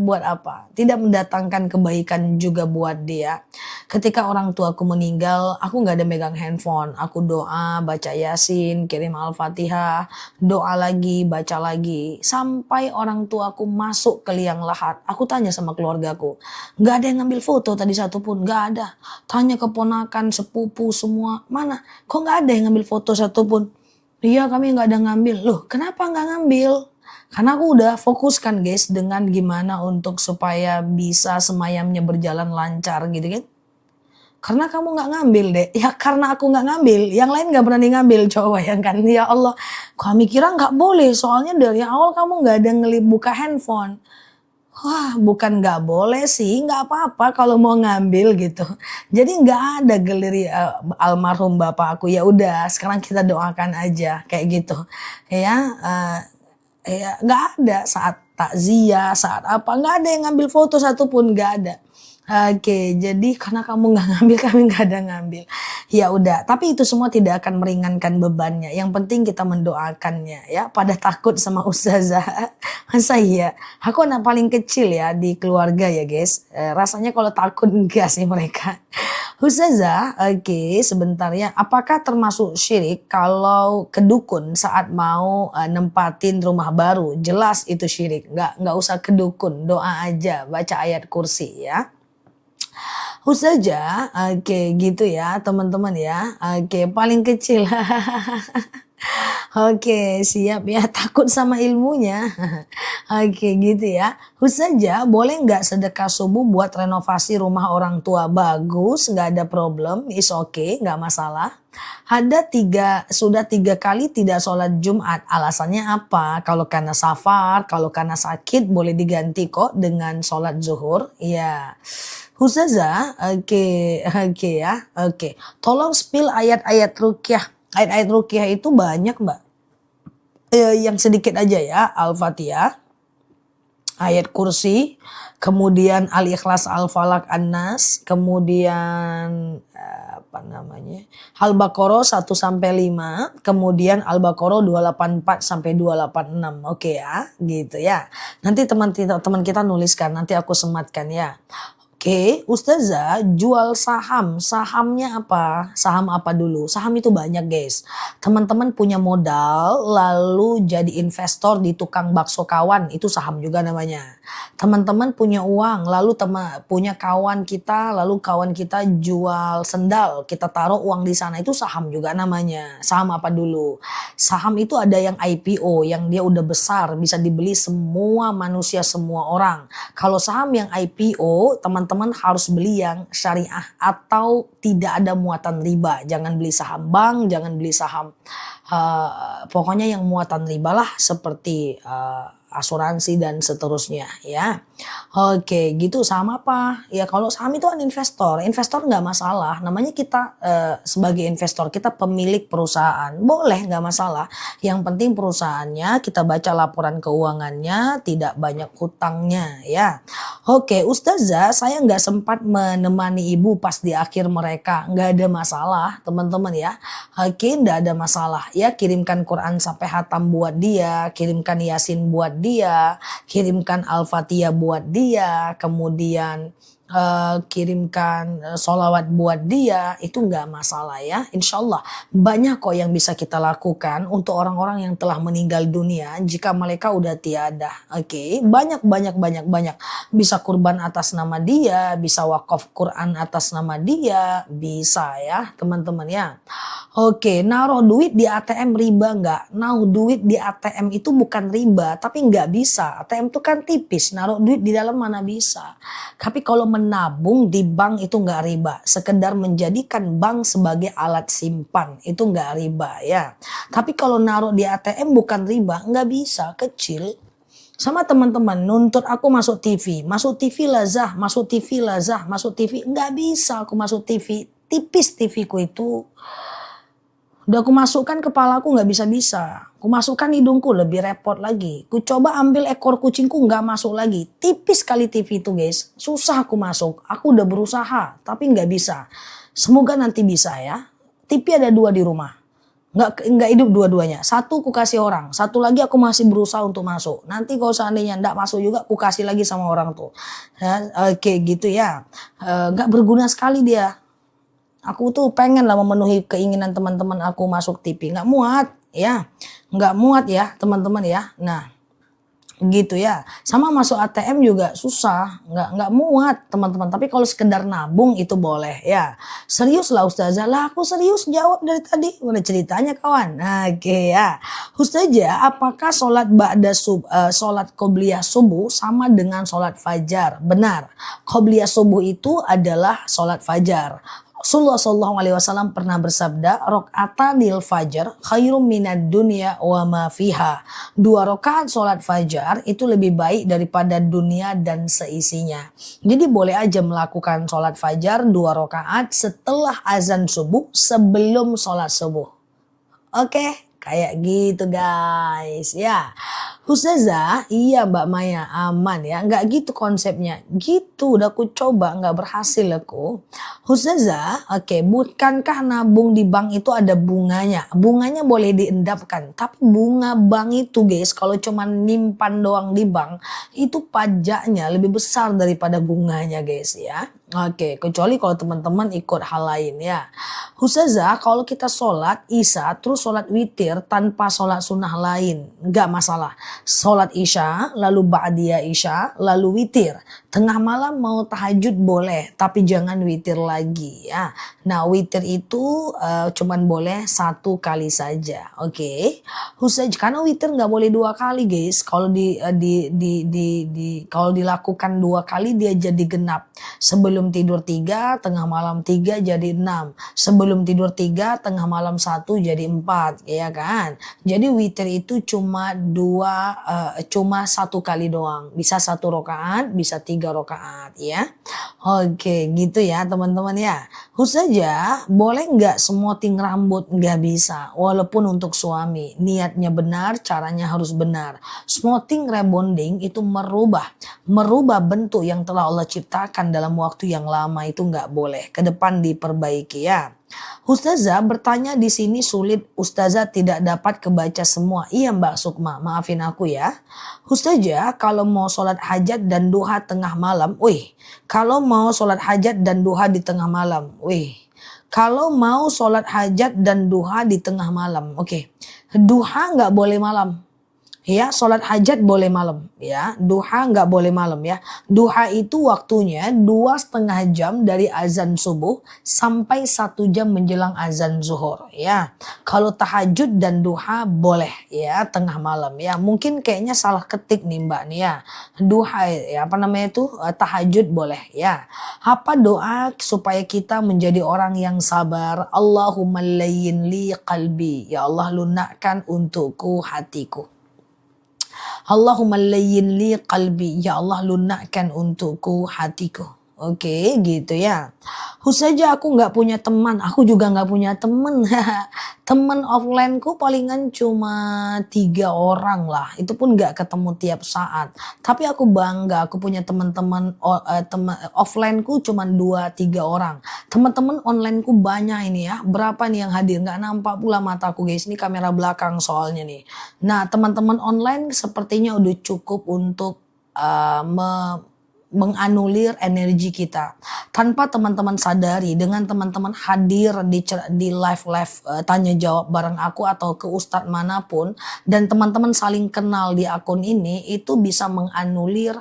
Buat apa? Tidak mendatangkan kebaikan juga buat dia. Ketika orang tuaku meninggal, aku gak ada megang handphone. Aku doa, baca Yasin, kirim Al-Fatihah, doa lagi, baca lagi. Sampai orang tuaku masuk ke liang lahat. Aku tanya sama keluargaku, gak ada yang ngambil foto tadi satupun, gak ada. Tanya keponakan, sepupu semua, mana? Kok gak ada yang ngambil foto satupun? Iya, kami gak ada ngambil. Loh, kenapa gak ngambil? Karena aku udah fokuskan guys dengan gimana untuk supaya bisa semayamnya berjalan lancar gitu kan. Karena kamu gak ngambil deh. Ya karena aku gak ngambil. Yang lain gak berani ngambil. Coba bayangkan. Ya Allah. Kami kira gak boleh. Soalnya dari awal kamu gak ada buka handphone. Wah, bukan gak boleh sih. Gak apa-apa kalau mau ngambil gitu. Jadi gak ada galeri almarhum bapak aku. Ya udah sekarang kita doakan aja. Kayak gitu. Ya, nggak ada saat takziah, saat apa, nggak ada yang ngambil foto satupun, nggak ada. Oke, jadi karena kamu nggak ngambil, kami nggak ada ngambil. Ya udah, tapi itu semua tidak akan meringankan bebannya. Yang penting kita mendoakannya ya. Pada takut sama ustazah, masa iya? Aku anak paling kecil ya di keluarga ya guys. Rasanya kalau takut enggak sih mereka. Ustazah, oke, sebentar ya. Apakah termasuk syirik kalau ke dukun saat mau nempatin rumah baru? Jelas itu syirik. Nggak usah ke dukun, doa aja, baca ayat kursi ya. Ustazah, oke gitu ya teman-teman ya. Oke, paling kecil. Oke, siap ya, takut sama ilmunya. Oke, gitu ya. Ustazah, boleh nggak sedekah subuh buat renovasi rumah orang tua? Bagus, nggak ada problem, is okay, nggak masalah. Sudah 3 kali tidak sholat Jumat. Alasannya apa? Kalau karena safar, kalau karena sakit boleh diganti kok dengan sholat zuhur. Ya. Ustazah, oke, oke ya, oke. Tolong spill ayat-ayat ruqyah. Ayat-ayat ruqyah itu banyak, Mbak. Yang sedikit aja ya, Al-Fatihah, ayat kursi, kemudian Al-Ikhlas, Al-Falak, An-Nas, kemudian apa namanya? Al-Baqarah 1 sampai 5, kemudian Al-Baqarah 284 sampai 286. Oke ya, gitu ya. Nanti teman kita nuliskan, nanti aku sematkan ya. Oke, Ustazah jual saham. Sahamnya apa? Saham apa dulu? Saham itu banyak guys. Teman-teman punya modal lalu jadi investor di tukang bakso kawan. Itu saham juga namanya. Teman-teman punya uang lalu punya kawan kita. Lalu kawan kita jual sendal. Kita taruh uang di sana. Itu saham juga namanya. Saham apa dulu? Saham itu ada yang IPO. Yang dia udah besar. Bisa dibeli semua manusia, semua orang. Kalau saham yang IPO, teman-teman harus beli yang syariah atau tidak ada muatan riba. Jangan beli saham bank, jangan beli saham pokoknya yang muatan riba lah, seperti asuransi dan seterusnya ya. Oke, gitu. Saham apa? Ya kalau saham itu kan investor. Investor nggak masalah. Namanya kita sebagai investor, kita pemilik perusahaan. Boleh, nggak masalah. Yang penting perusahaannya, kita baca laporan keuangannya, tidak banyak hutangnya ya. Oke, Ustazah, saya nggak sempat menemani ibu pas di akhir mereka. Nggak ada masalah, teman-teman ya. Oke, nggak ada masalah. Ya, kirimkan Quran sampai hatam buat dia, kirimkan Yasin buat dia, kirimkan Al-Fatihah buat dia, kemudian kirimkan sholawat buat dia, itu nggak masalah ya. Insya Allah banyak kok yang bisa kita lakukan untuk orang-orang yang telah meninggal dunia jika mereka udah tiada. Oke, banyak. Bisa kurban atas nama dia, bisa wakaf Quran atas nama dia, bisa ya teman-teman ya. Oke, naruh duit di ATM riba nggak? Naruh duit di ATM itu bukan riba, tapi nggak bisa. ATM itu kan tipis, naruh duit di dalam mana bisa. Tapi kalau menabung di bank itu nggak riba. Sekedar menjadikan bank sebagai alat simpan itu nggak riba ya. Tapi kalau naruh di ATM bukan riba, nggak bisa, kecil. Sama teman-teman nuntut aku masuk TV lazah, masuk TV lazah, masuk TV, nggak bisa aku masuk TV. Tipis TV ku itu. Udah aku masukkan kepalaku nggak bisa-bisa. Aku masukkan hidungku lebih repot lagi. Ku coba ambil ekor kucingku nggak masuk lagi. Tipis sekali TV itu guys. Susah aku masuk. Aku udah berusaha tapi nggak bisa. Semoga nanti bisa ya. TV ada 2 di rumah. Nggak hidup dua-duanya. Satu ku kasih orang. Satu lagi aku masih berusaha untuk masuk. Nanti kalau seandainya nggak masuk juga aku kasih lagi sama orang tuh. Ya, oke gitu ya. Nggak berguna sekali dia. Aku tuh pengen lah memenuhi keinginan teman-teman aku masuk TV. Nggak muat ya. Nggak muat ya teman-teman ya. Nah gitu ya. Sama masuk ATM juga susah. Nggak muat teman-teman. Tapi kalau sekedar nabung itu boleh ya. Serius lah Ustazah. Lah aku serius jawab dari tadi. Mana ceritanya kawan. Nah, oke ya. Ustazah, apakah sholat sholat qobliyah subuh sama dengan sholat fajar? Benar. Qobliyah subuh itu adalah sholat fajar. Rasulullah SAW pernah bersabda, rokaatanil fajar khairum minad dunya wa ma fiha. 2 rakaat sholat fajar itu lebih baik daripada dunia dan seisinya. Jadi boleh aja melakukan sholat fajar 2 rakaat setelah azan subuh, sebelum sholat subuh. Oke. Kayak gitu guys ya. Ustazah, iya Mbak Maya, aman ya. Nggak gitu konsepnya. Gitu udah aku coba nggak berhasil aku. Ustazah, oke, bukankah nabung di bank itu ada bunganya? Bunganya boleh diendapkan. Tapi bunga bank itu guys, kalau cuma nyimpan doang di bank, itu pajaknya lebih besar daripada bunganya guys ya. Oke, kecuali kalau teman-teman ikut hal lain ya. Ustazah, kalau kita sholat isya terus sholat witir tanpa sholat sunnah lain, nggak masalah. Sholat isya, lalu ba'diyah isya, lalu witir. Tengah malam mau tahajud boleh, tapi jangan witir lagi ya. Nah witir itu cuman boleh 1 kali saja, oke? Ustazah, karena witir nggak boleh 2 kali guys. Kalau kalau dilakukan 2 kali dia jadi genap. Sebelum tidur 3, tengah malam 3 jadi 6. Sebelum tidur 3, tengah malam 1 jadi 4, ya kan? Jadi witir itu cuma 2 cuma 1 kali doang. Bisa 1 rakaat, bisa 3 rakaat ya. Oke, gitu ya teman-teman ya. Ustazah, boleh nggak smoothing rambut? Nggak bisa, walaupun untuk suami. Niatnya benar, caranya harus benar. Smoothing rebonding itu merubah bentuk yang telah Allah ciptakan dalam waktu yang lama, itu nggak boleh. Ke depan diperbaiki ya. Ustazah bertanya di sini sulit, Ustazah tidak dapat kebaca semua. Iya Mbak Sukma, maafin aku ya. Ustazah kalau mau sholat hajat dan duha tengah malam, kalau mau sholat hajat dan duha di tengah malam, kalau mau sholat hajat dan duha di tengah malam, oke. Duha nggak boleh malam. Ya, sholat hajat boleh malam ya, duha nggak boleh malam ya. Duha itu waktunya 2,5 jam dari azan subuh sampai 1 jam menjelang azan zuhur ya. Kalau tahajud dan duha boleh ya tengah malam ya. Mungkin kayaknya salah ketik nih Mbak nih ya. Duha ya apa namanya itu tahajud boleh ya. Apa doa supaya kita menjadi orang yang sabar? Allahumma layyin li qalbi, ya Allah lunakkan untukku hatiku. Allahumma layyin li qalbi, ya Allah lunakkan untukku hatiku. Oke, gitu ya. Ustazah aku nggak punya teman, aku juga nggak punya teman. Teman offline-ku palingan cuma 3 orang lah. Itu pun nggak ketemu tiap saat. Tapi aku bangga, aku punya teman-teman offline-ku cuma 2-3 orang. Teman-teman online-ku banyak ini ya. Berapa nih yang hadir? Nggak nampak pula mataku guys. Ini kamera belakang soalnya nih. Nah teman-teman online sepertinya udah cukup untuk menganulir energi kita. Tanpa teman-teman sadari, dengan teman-teman hadir di live tanya jawab bareng aku atau ke ustadz manapun, dan teman-teman saling kenal di akun ini, itu bisa menganulir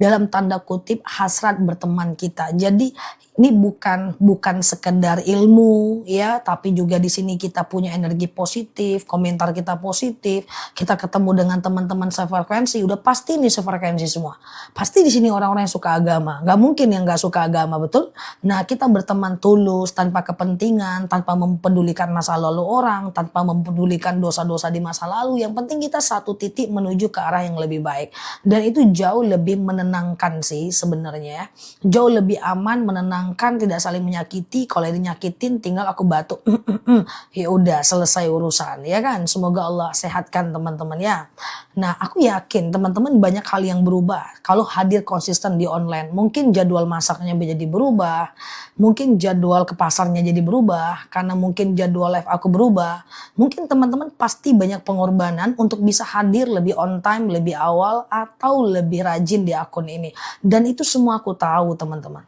dalam tanda kutip hasrat berteman kita. Jadi ini bukan sekedar ilmu ya, tapi juga di sini kita punya energi positif, komentar kita positif, kita ketemu dengan teman-teman sefrekuensi, udah pasti nih sefrekuensi semua. Pasti di sini orang-orang yang suka agama, nggak mungkin yang nggak suka agama, betul? Nah kita berteman tulus, tanpa kepentingan, tanpa mempedulikan masa lalu orang, tanpa mempedulikan dosa-dosa di masa lalu. Yang penting kita satu titik menuju ke arah yang lebih baik, dan itu jauh lebih menenangkan sih sebenarnya ya. Jauh lebih aman, menenangkan, tidak saling menyakiti. Kalau dinyakitin tinggal aku batuk, ya udah selesai urusan ya kan. Semoga Allah sehatkan teman-teman ya. Nah aku yakin teman-teman banyak hal yang berubah kalau hadir konsisten di online. Mungkin jadwal masaknya menjadi berubah, mungkin jadwal ke pasarnya jadi berubah, karena mungkin jadwal live aku berubah. Mungkin teman-teman pasti banyak pengorbanan untuk bisa hadir lebih on time, lebih awal, atau lebih rajin di akun ini. Dan itu semua aku tahu teman-teman.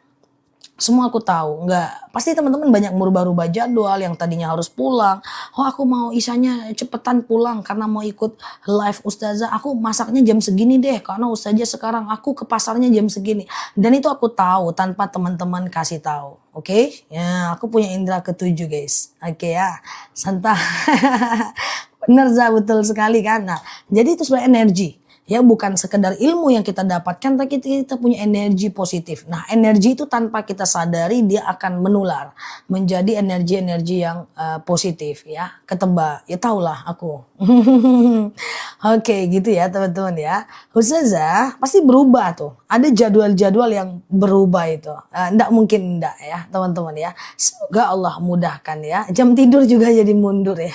Semua aku tahu, pasti teman-teman banyak merubah-rubah jadwal. Yang tadinya harus pulang, aku mau isanya cepetan pulang karena mau ikut live ustazah, aku masaknya jam segini deh karena ustazah sekarang, aku ke pasarnya jam segini. Dan itu aku tahu tanpa teman-teman kasih tahu. Oke? Ya, aku punya indera ketujuh guys. Oke ya, santai. Bener Za, betul sekali kan. Nah jadi itu sebenarnya energi ya, bukan sekedar ilmu yang kita dapatkan, tapi kita punya energi positif. Nah energi itu tanpa kita sadari dia akan menular menjadi energi-energi yang positif ya. Ketebak ya, tahulah aku. Oke gitu ya teman-teman ya. Ustazah pasti berubah tuh, ada jadwal-jadwal yang berubah itu, ndak mungkin ndak ya teman-teman ya. Semoga Allah mudahkan ya. Jam tidur juga jadi mundur ya.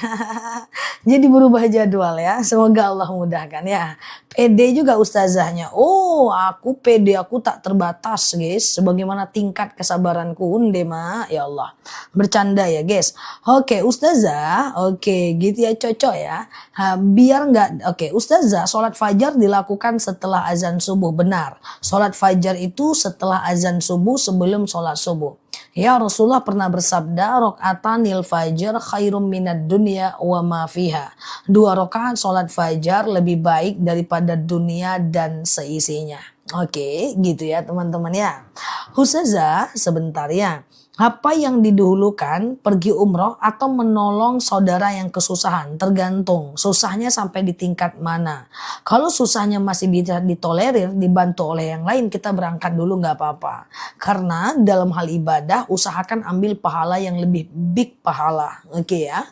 Jadi berubah jadwal ya. Semoga Allah mudahkan ya. Pede juga ustazahnya. Oh aku pede, aku tak terbatas guys. Sebagaimana tingkat kesabaranku unde mak. Ya Allah. Bercanda ya guys. Oke ustazah. Oke gitu ya, cocok ya. Biar nggak. Oke ustazah, sholat fajar dilakukan setelah azan subuh. Benar. Sholat fajar itu setelah azan subuh, sebelum sholat subuh. Ya Rasulullah pernah bersabda, rokaatanil fajar khairum minad dunya wa ma fiha. 2 rakaat sholat fajar lebih baik daripada dunia dan seisinya. Oke, gitu ya teman-teman ya. Ustazah, sebentar ya. Apa yang didahulukan, pergi umroh atau menolong saudara yang kesusahan? Tergantung susahnya sampai di tingkat mana. Kalau susahnya masih bisa ditolerir, dibantu oleh yang lain, kita berangkat dulu nggak apa-apa. Karena dalam hal ibadah, usahakan ambil pahala yang lebih big pahala. Oke ya.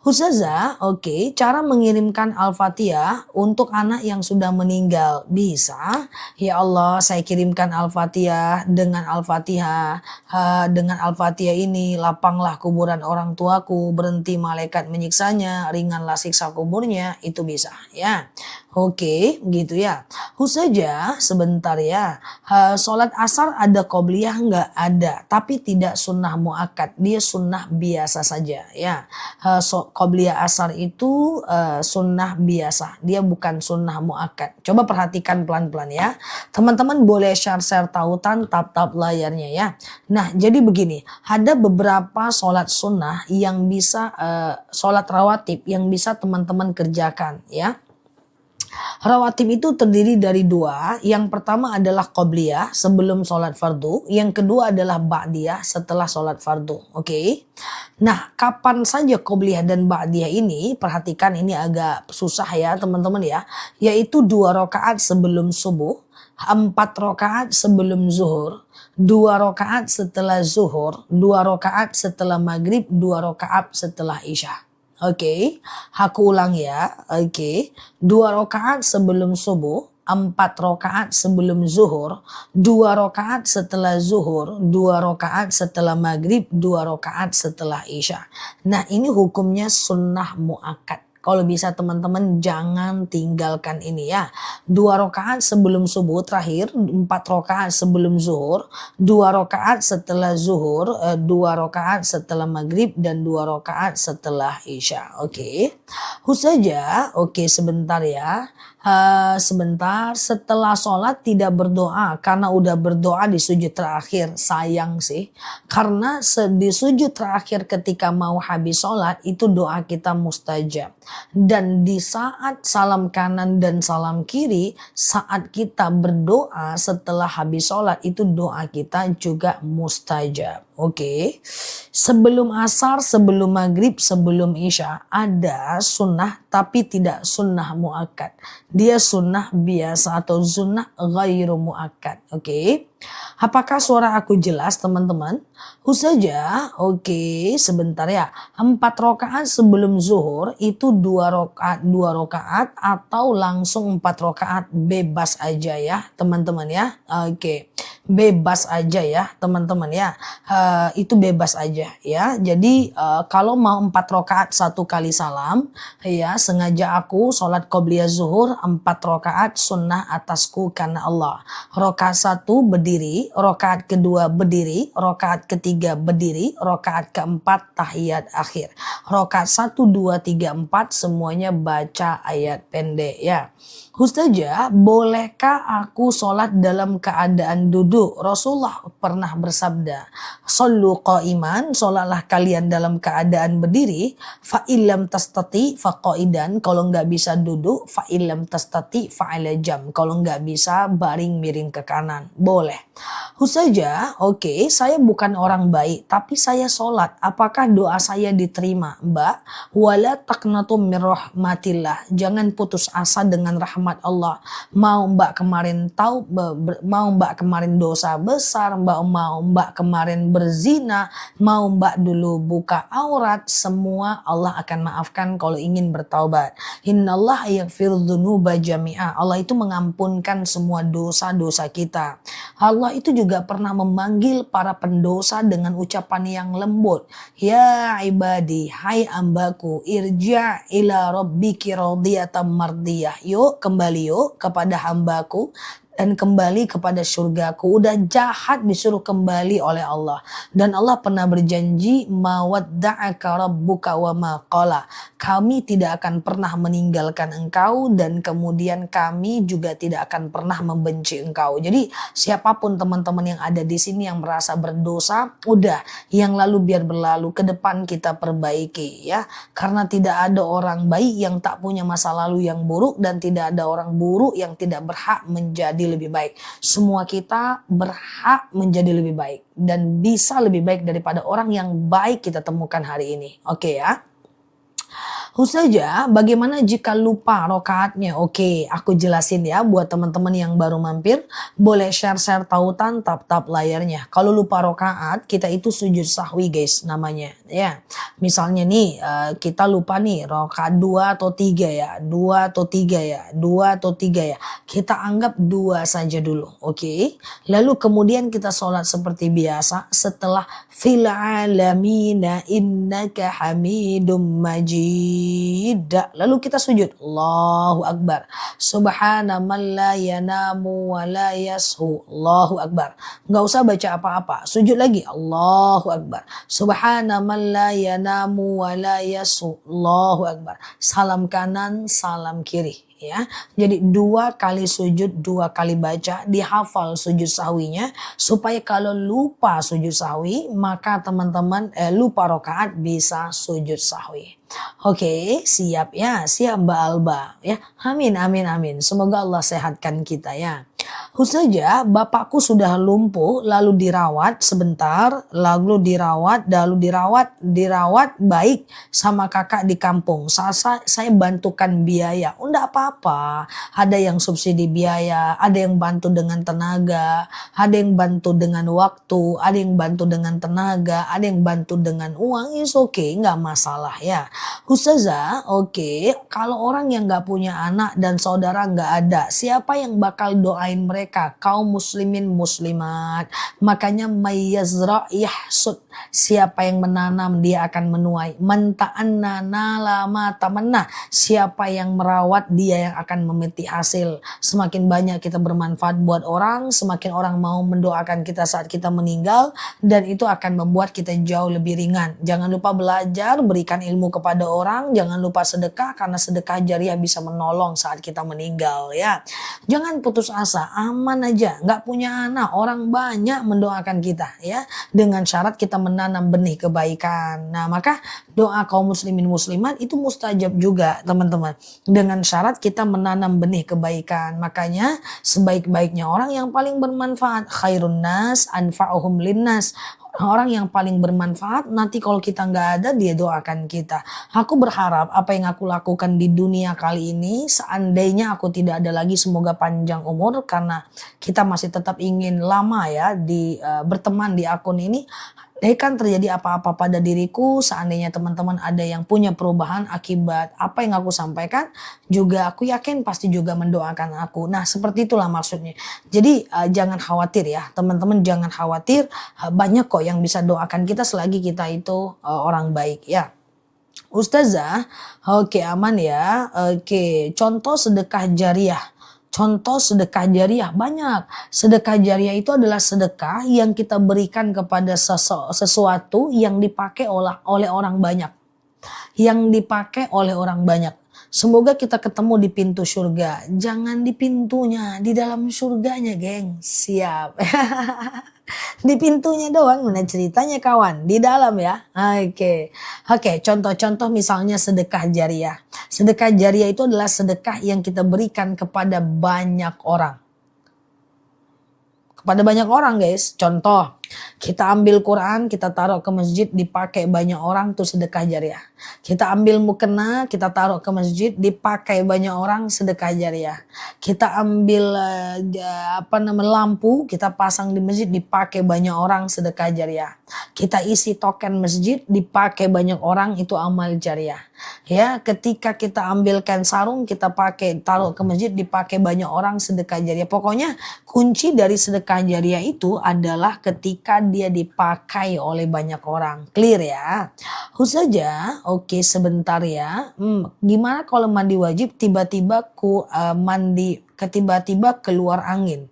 Ustazah, oke, cara mengirimkan Al-Fatihah untuk anak yang sudah meninggal. Bisa? Ya Allah, saya kirimkan Al-Fatihah dengan Al-Fatihah. Dengan Al-Fatihah ini lapanglah kuburan orang tuaku, berhenti malaikat menyiksanya, ringanlah siksa kuburnya, itu bisa ya. Oke, gitu ya. Saja sebentar ya. Sholat asar ada qobliyah nggak? Ada, tapi tidak sunnah muakkad, dia sunnah biasa saja ya. Qobliyah asar itu sunnah biasa, dia bukan sunnah muakkad. Coba perhatikan pelan-pelan ya. Teman-teman boleh share-share tautan, tap-tap layarnya ya. Nah, jadi begini, ada beberapa sholat sunnah yang bisa, sholat rawatib yang bisa teman-teman kerjakan ya. Rawatib itu terdiri dari dua. Yang pertama adalah qobliyah sebelum sholat fardu. Yang kedua adalah ba'diyah setelah sholat fardu. Oke. Nah, kapan saja qobliyah dan ba'diyah ini, perhatikan ini agak susah ya teman-teman ya. Yaitu 2 rakaat sebelum subuh, 4 rakaat sebelum zuhur, 2 rakaat setelah zuhur, 2 rakaat setelah maghrib, 2 rakaat setelah isya. Oke, aku ulang ya. Oke, 2 rakaat sebelum subuh, 4 rakaat sebelum zuhur, 2 rakaat setelah zuhur, 2 rakaat setelah maghrib, 2 rakaat setelah isya. Nah, ini hukumnya sunnah muakkad. Kalau bisa teman-teman jangan tinggalkan ini ya. 2 rakaat sebelum subuh terakhir, 4 rakaat sebelum zuhur, 2 rakaat setelah zuhur, 2 rakaat setelah maghrib, dan 2 rakaat setelah isya. Oke. Saja, oke sebentar ya. Sebentar, setelah sholat tidak berdoa karena udah berdoa di sujud terakhir. Sayang sih, karena di sujud terakhir ketika mau habis sholat itu doa kita mustajab. Dan di saat salam kanan dan salam kiri, saat kita berdoa setelah habis sholat itu doa kita juga mustajab. Oke. Sebelum asar, sebelum maghrib, sebelum isya ada sunnah tapi tidak sunnah muakkad. Dia sunnah biasa atau sunnah ghairu muakkad. Oke. Apakah suara aku jelas teman-teman? Saja, oke sebentar ya. 4 rakaat sebelum zuhur itu 2 rakaat atau langsung 4 rakaat, bebas aja ya teman-teman ya. Oke. Bebas aja ya teman-teman ya. Itu bebas aja ya. Jadi kalau mau 4 rakaat 1 kali salam ya, sengaja aku sholat qobliyah zuhur 4 rakaat sunnah atasku karena Allah. Rakaat 1 berdiri, rakaat kedua berdiri, rakaat ketiga berdiri, rakaat keempat tahiyat akhir. Rakaat 1, 2, 3, 4 semuanya baca ayat pendek ya. Ustazah, bolehkah aku sholat dalam keadaan duduk? Rasulullah pernah bersabda, "Shollu qa'iman," sholatlah kalian dalam keadaan berdiri, fa illam tastati fa qa'idan, kalau nggak bisa duduk, fa illam tastati fa ala jam, kalau nggak bisa baring miring ke kanan. Boleh. Ustazah, oke, saya bukan orang baik, tapi saya sholat. Apakah doa saya diterima, Mbak? Wala taqnatu min rahmatillah. Jangan putus asa dengan rahmat Allah. Mau Mbak kemarin mau Mbak kemarin dosa besar, mau Mbak kemarin berzina, mau Mbak dulu buka aurat, semua Allah akan maafkan kalau ingin bertaubat. Innallaha yaghfiru dzunuba jami'a. Allah itu mengampunkan semua dosa-dosa kita. Allah itu juga pernah memanggil para pendosa dengan ucapan yang lembut. Ya ibadi, hai ambaku, irja' ila rabbiki radiyatan mardiyah. Yuk kembali yuk kepada hambaku dan kembali kepada surgaku. Udah jahat disuruh kembali oleh Allah. Dan Allah pernah berjanji, mawadda'aka rabbuka wa ma qala. Kami tidak akan pernah meninggalkan engkau dan kemudian kami juga tidak akan pernah membenci engkau. Jadi siapapun teman-teman yang ada di sini yang merasa berdosa, udah yang lalu biar berlalu, ke depan kita perbaiki ya. Karena tidak ada orang baik yang tak punya masa lalu yang buruk dan tidak ada orang buruk yang tidak berhak menjadi menjadi lebih baik. Semua kita berhak menjadi lebih baik dan bisa lebih baik daripada orang yang baik kita temukan hari ini. Oke ya. Ustazah, bagaimana jika lupa rokaatnya? Oke, aku jelasin ya buat teman-teman yang baru mampir. Boleh share-share tautan tap-tap layarnya. Kalau lupa rokaat, kita itu sujud sahwi guys namanya. Ya, misalnya nih kita lupa nih rokaat 2 atau 3 ya. 2 atau 3 ya. 2 atau 3 ya. Kita anggap 2 saja dulu. Oke. Lalu kemudian kita sholat seperti biasa. Setelah fil alamina innaka hamidum majid. Lalu kita sujud. Allahu Akbar. Subhana man la yanamu wa la yashu. Allahu Akbar. Nggak usah baca apa-apa. Sujud lagi. Allahu Akbar. Subhana man la yanamu wa la yashu. Allahu Akbar. Salam kanan, salam kiri. Ya, jadi 2 kali sujud, 2 kali baca, dihafal sujud sahwinya supaya kalau lupa sujud sahwi maka teman-teman lupa rokaat bisa sujud sahwi. Oke, siap ya, siap Mbak Alba ya. Amin amin amin. Semoga Allah sehatkan kita ya. Ustazah, bapakku sudah lumpuh lalu dirawat sebentar, lalu dirawat baik sama kakak di kampung. Saya bantukan biaya. Enggak apa-apa. Ada yang subsidi biaya, ada yang bantu dengan tenaga, ada yang bantu dengan waktu, ada yang bantu dengan tenaga, ada yang bantu dengan uang. It's okay, nggak masalah ya. Ustazah, oke, kalau orang yang nggak punya anak dan saudara nggak ada, siapa yang bakal doain mereka? Kaum muslimin muslimat. Makanya mayyazra yahsud. Siapa yang menanam dia akan menuai. Man ta'anna nalama tamanna. Siapa yang merawat dia yang akan memetik hasil. Semakin banyak kita bermanfaat buat orang, semakin orang mau mendoakan kita saat kita meninggal, dan itu akan membuat kita jauh lebih ringan. Jangan lupa belajar, berikan ilmu kepada orang, jangan lupa sedekah karena sedekah jariah bisa menolong saat kita meninggal ya. Jangan putus asa, aman aja, nggak punya anak, orang banyak mendoakan kita ya, dengan syarat kita menanam benih kebaikan. Nah, maka doa kaum muslimin muslimat itu mustajab juga teman-teman, dengan syarat kita menanam benih kebaikan. Makanya sebaik-baiknya orang yang paling bermanfaat, khairun nas anfa'uhum linnas. Orang yang paling bermanfaat nanti kalau kita nggak ada dia doakan kita. Aku berharap apa yang aku lakukan di dunia kali ini seandainya aku tidak ada lagi, semoga panjang umur karena kita masih tetap ingin lama ya berteman di akun ini. Kan terjadi apa-apa pada diriku, seandainya teman-teman ada yang punya perubahan akibat apa yang aku sampaikan, juga aku yakin pasti juga mendoakan aku. Nah, seperti itulah maksudnya. Jadi jangan khawatir ya, teman-teman jangan khawatir, banyak kok yang bisa doakan kita selagi kita itu orang baik ya. Ustazah, oke aman ya. Oke, contoh sedekah jariah. Contoh sedekah jariah banyak. Sedekah jariah itu adalah sedekah yang kita berikan kepada sesuatu yang dipakai oleh orang banyak. Yang dipakai oleh orang banyak. Semoga kita ketemu di pintu surga. Jangan di pintunya, di dalam surganya, geng. Siap. Di pintunya doang, mana ceritanya kawan? Di dalam ya. Oke, contoh-contoh misalnya sedekah jariah. Sedekah jariah itu adalah sedekah yang kita berikan kepada banyak orang. Kepada banyak orang guys. Contoh, kita ambil Quran, kita taruh ke masjid, dipakai banyak orang, tuh sedekah jariah. Kita ambil mukena, kita taruh ke masjid, dipakai banyak orang, sedekah jariah. Kita ambil lampu, kita pasang di masjid, dipakai banyak orang, sedekah jariah. Kita isi token masjid, dipakai banyak orang, itu amal jariah. Ya, ketika kita ambilkan sarung, kita taruh ke masjid, dipakai banyak orang, sedekah jariah. Pokoknya kunci dari sedekah jariah itu adalah ketika dia dipakai oleh banyak orang. Clear ya? Ustazah, oke sebentar ya. Gimana kalau mandi wajib tiba-tiba tiba-tiba keluar angin?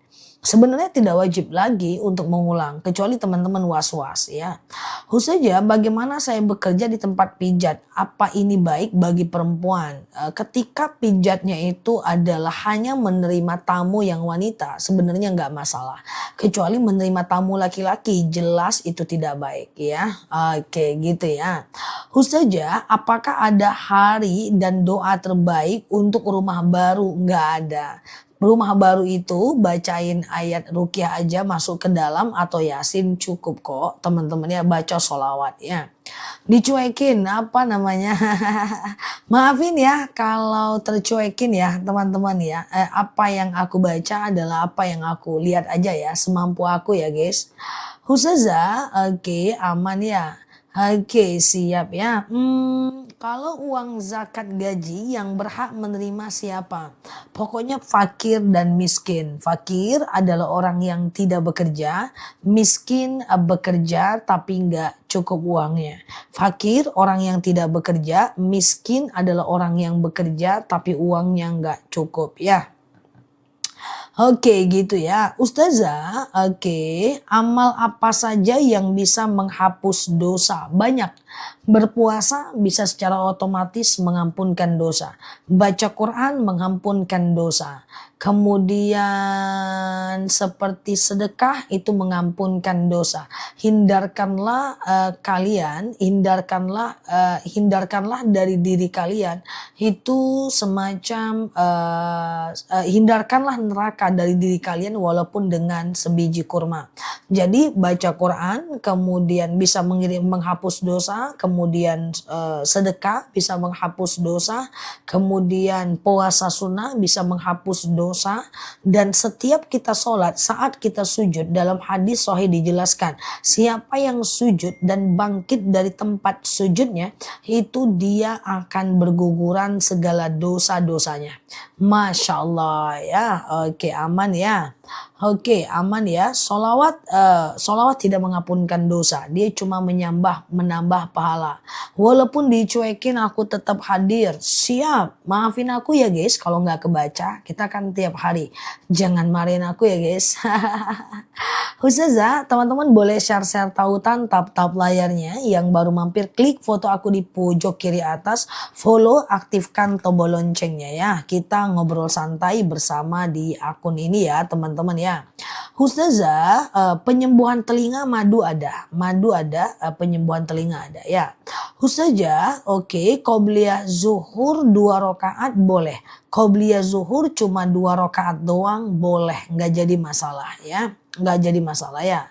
Sebenarnya tidak wajib lagi untuk mengulang, kecuali teman-teman was-was ya. Ustazah, bagaimana saya bekerja di tempat pijat? Apa ini baik bagi perempuan? Ketika pijatnya itu adalah hanya menerima tamu yang wanita, sebenarnya nggak masalah. Kecuali menerima tamu laki-laki, jelas itu tidak baik ya. Oke, gitu ya. Ustazah, apakah ada hari dan doa terbaik untuk rumah baru? Nggak ada. Rumah baru itu bacain ayat ruqyah aja masuk ke dalam atau yasin cukup kok teman-teman ya, baca sholawat ya. Dicuekin apa namanya maafin ya kalau tercuekin ya teman-teman ya, apa yang aku baca adalah apa yang aku lihat aja ya, semampu aku ya guys. Ustazah, oke aman ya. Oke, siap ya. Kalau uang zakat gaji yang berhak menerima siapa? Pokoknya fakir dan miskin. Fakir adalah orang yang tidak bekerja, miskin bekerja tapi nggak cukup uangnya. Fakir orang yang tidak bekerja, miskin adalah orang yang bekerja tapi uangnya nggak cukup ya. Oke gitu ya Ustazah, oke, amal apa saja yang bisa menghapus dosa? Banyak. Berpuasa bisa secara otomatis mengampunkan dosa. Baca Quran mengampunkan dosa. Kemudian seperti sedekah itu mengampunkan dosa. Hindarkanlah hindarkanlah dari diri kalian itu semacam hindarkanlah neraka dari diri kalian walaupun dengan sebiji kurma. Jadi baca Quran kemudian bisa menghapus dosa, kemudian sedekah bisa menghapus dosa, kemudian puasa sunnah bisa menghapus dosa, dan setiap kita sholat saat kita sujud dalam hadis sahih dijelaskan siapa yang sujud dan bangkit dari tempat sujudnya itu dia akan berguguran segala dosa-dosanya. Masya Allah ya, oke aman ya. Oke aman ya, solawat tidak mengampunkan dosa, dia cuma menambah pahala. Walaupun dicuekin aku tetap hadir, siap, maafin aku ya guys kalau nggak kebaca, kita kan tiap hari, jangan marahin aku ya guys. Ustazah, teman-teman boleh share-share tautan tap-tap layarnya, yang baru mampir klik foto aku di pojok kiri atas, follow, aktifkan tombol loncengnya ya, kita ngobrol santai bersama di akun ini ya teman-teman ya. Ustazah, penyembuhan telinga madu ada, penyembuhan telinga ada ya. Ustazah, oke, qobliyah zuhur 2 rakaat boleh, qobliyah zuhur cuma 2 rakaat doang boleh, nggak jadi masalah ya, nggak jadi masalah ya.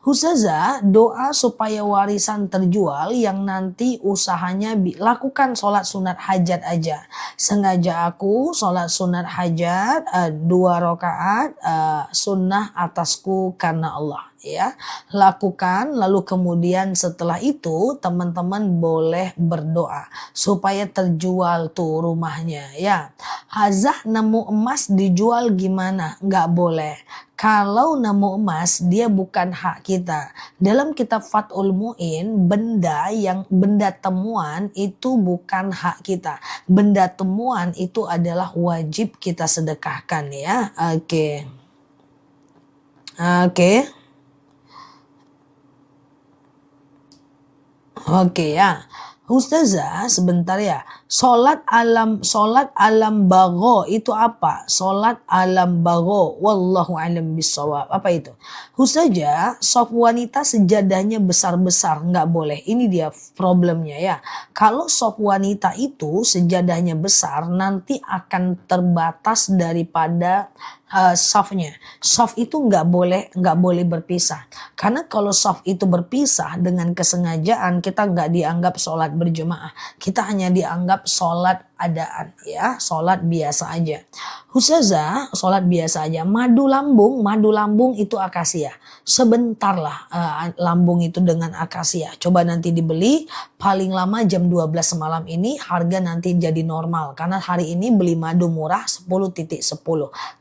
Ustazah, doa supaya warisan terjual yang nanti usahanya lakukan sholat sunat hajat aja. Sengaja aku sholat sunat hajat 2 rakaat sunnah atasku karena Allah ya. Lakukan lalu kemudian setelah itu teman-teman boleh berdoa supaya terjual tuh rumahnya ya. Hazah nemu emas dijual gimana? Nggak boleh. Kalau nemu emas dia bukan hak kita. Dalam kitab Fathul Mu'in, benda temuan itu bukan hak kita. Benda temuan itu adalah wajib kita sedekahkan ya. Oke. Oke ya. Ustazah sebentar ya, sholat alam bagho itu apa? Sholat alam bagho, wallahu alam bisawab, apa itu? Ustazah, sop wanita sejadahnya besar-besar, nggak boleh, ini dia problemnya ya. Kalau sop wanita itu sejadahnya besar nanti akan terbatas daripada softnya. Soft itu nggak boleh berpisah. Karena kalau soft itu berpisah dengan kesengajaan, kita nggak dianggap sholat berjemaah. Kita hanya dianggap sholat adaan ya, sholat biasa aja. Ustazah, sholat biasa aja. Madu lambung itu akasia. Sebentar lah lambung itu dengan akasia. Coba nanti dibeli paling lama jam 12 malam ini, harga nanti jadi normal. Karena hari ini beli madu murah 10.10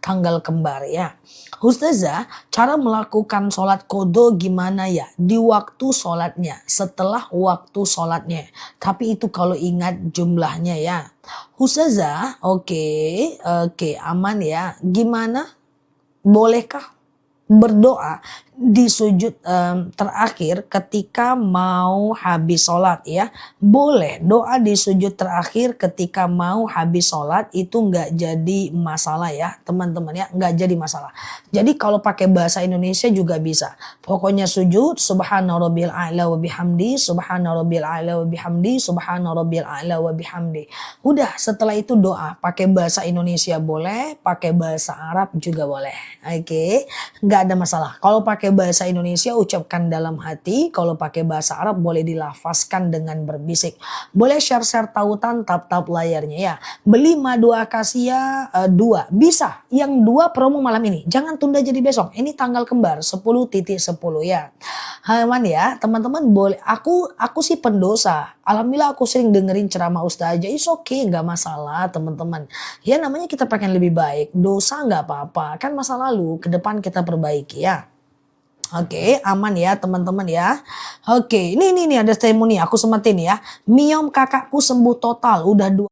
tanggal kembar ya. Ustazah, cara melakukan sholat kodo gimana ya? Di waktu sholatnya, setelah waktu sholatnya. Tapi itu kalau ingat jumlahnya ya. Ustazah, oke, aman ya. Gimana? Bolehkah berdoa di sujud terakhir ketika mau habis sholat ya. Boleh doa di sujud terakhir ketika mau habis sholat, itu nggak jadi masalah ya teman-teman ya, nggak jadi masalah. Jadi kalau pakai bahasa Indonesia juga bisa. Pokoknya sujud subhana rabbil a'la wa bihamdi, subhana rabbil a'la wa bihamdi, subhana rabbil a'la wa bihamdi. Udah, setelah itu doa pakai bahasa Indonesia boleh, pakai bahasa Arab juga boleh. Oke, nggak ada masalah. Kalau pakai bahasa Indonesia ucapkan dalam hati, kalau pakai bahasa Arab boleh dilafazkan dengan berbisik. Boleh share-share tautan tap-tap layarnya ya. Beli madu akasia 2 bisa. Yang 2 promo malam ini. Jangan tunda jadi besok. Ini tanggal kembar 10.10 ya. Aman ya, teman-teman boleh. Aku sih pendosa. Alhamdulillah aku sering dengerin ceramah ustaz aja. It's okay, nggak masalah teman-teman. Ya namanya kita pengen lebih baik. Dosa nggak apa-apa. Kan masa lalu, ke depan kita perbaiki ya. Oke, aman ya teman-teman ya. Oke, ini ada testimoni aku semetin ya. Miom kakakku sembuh total, udah 2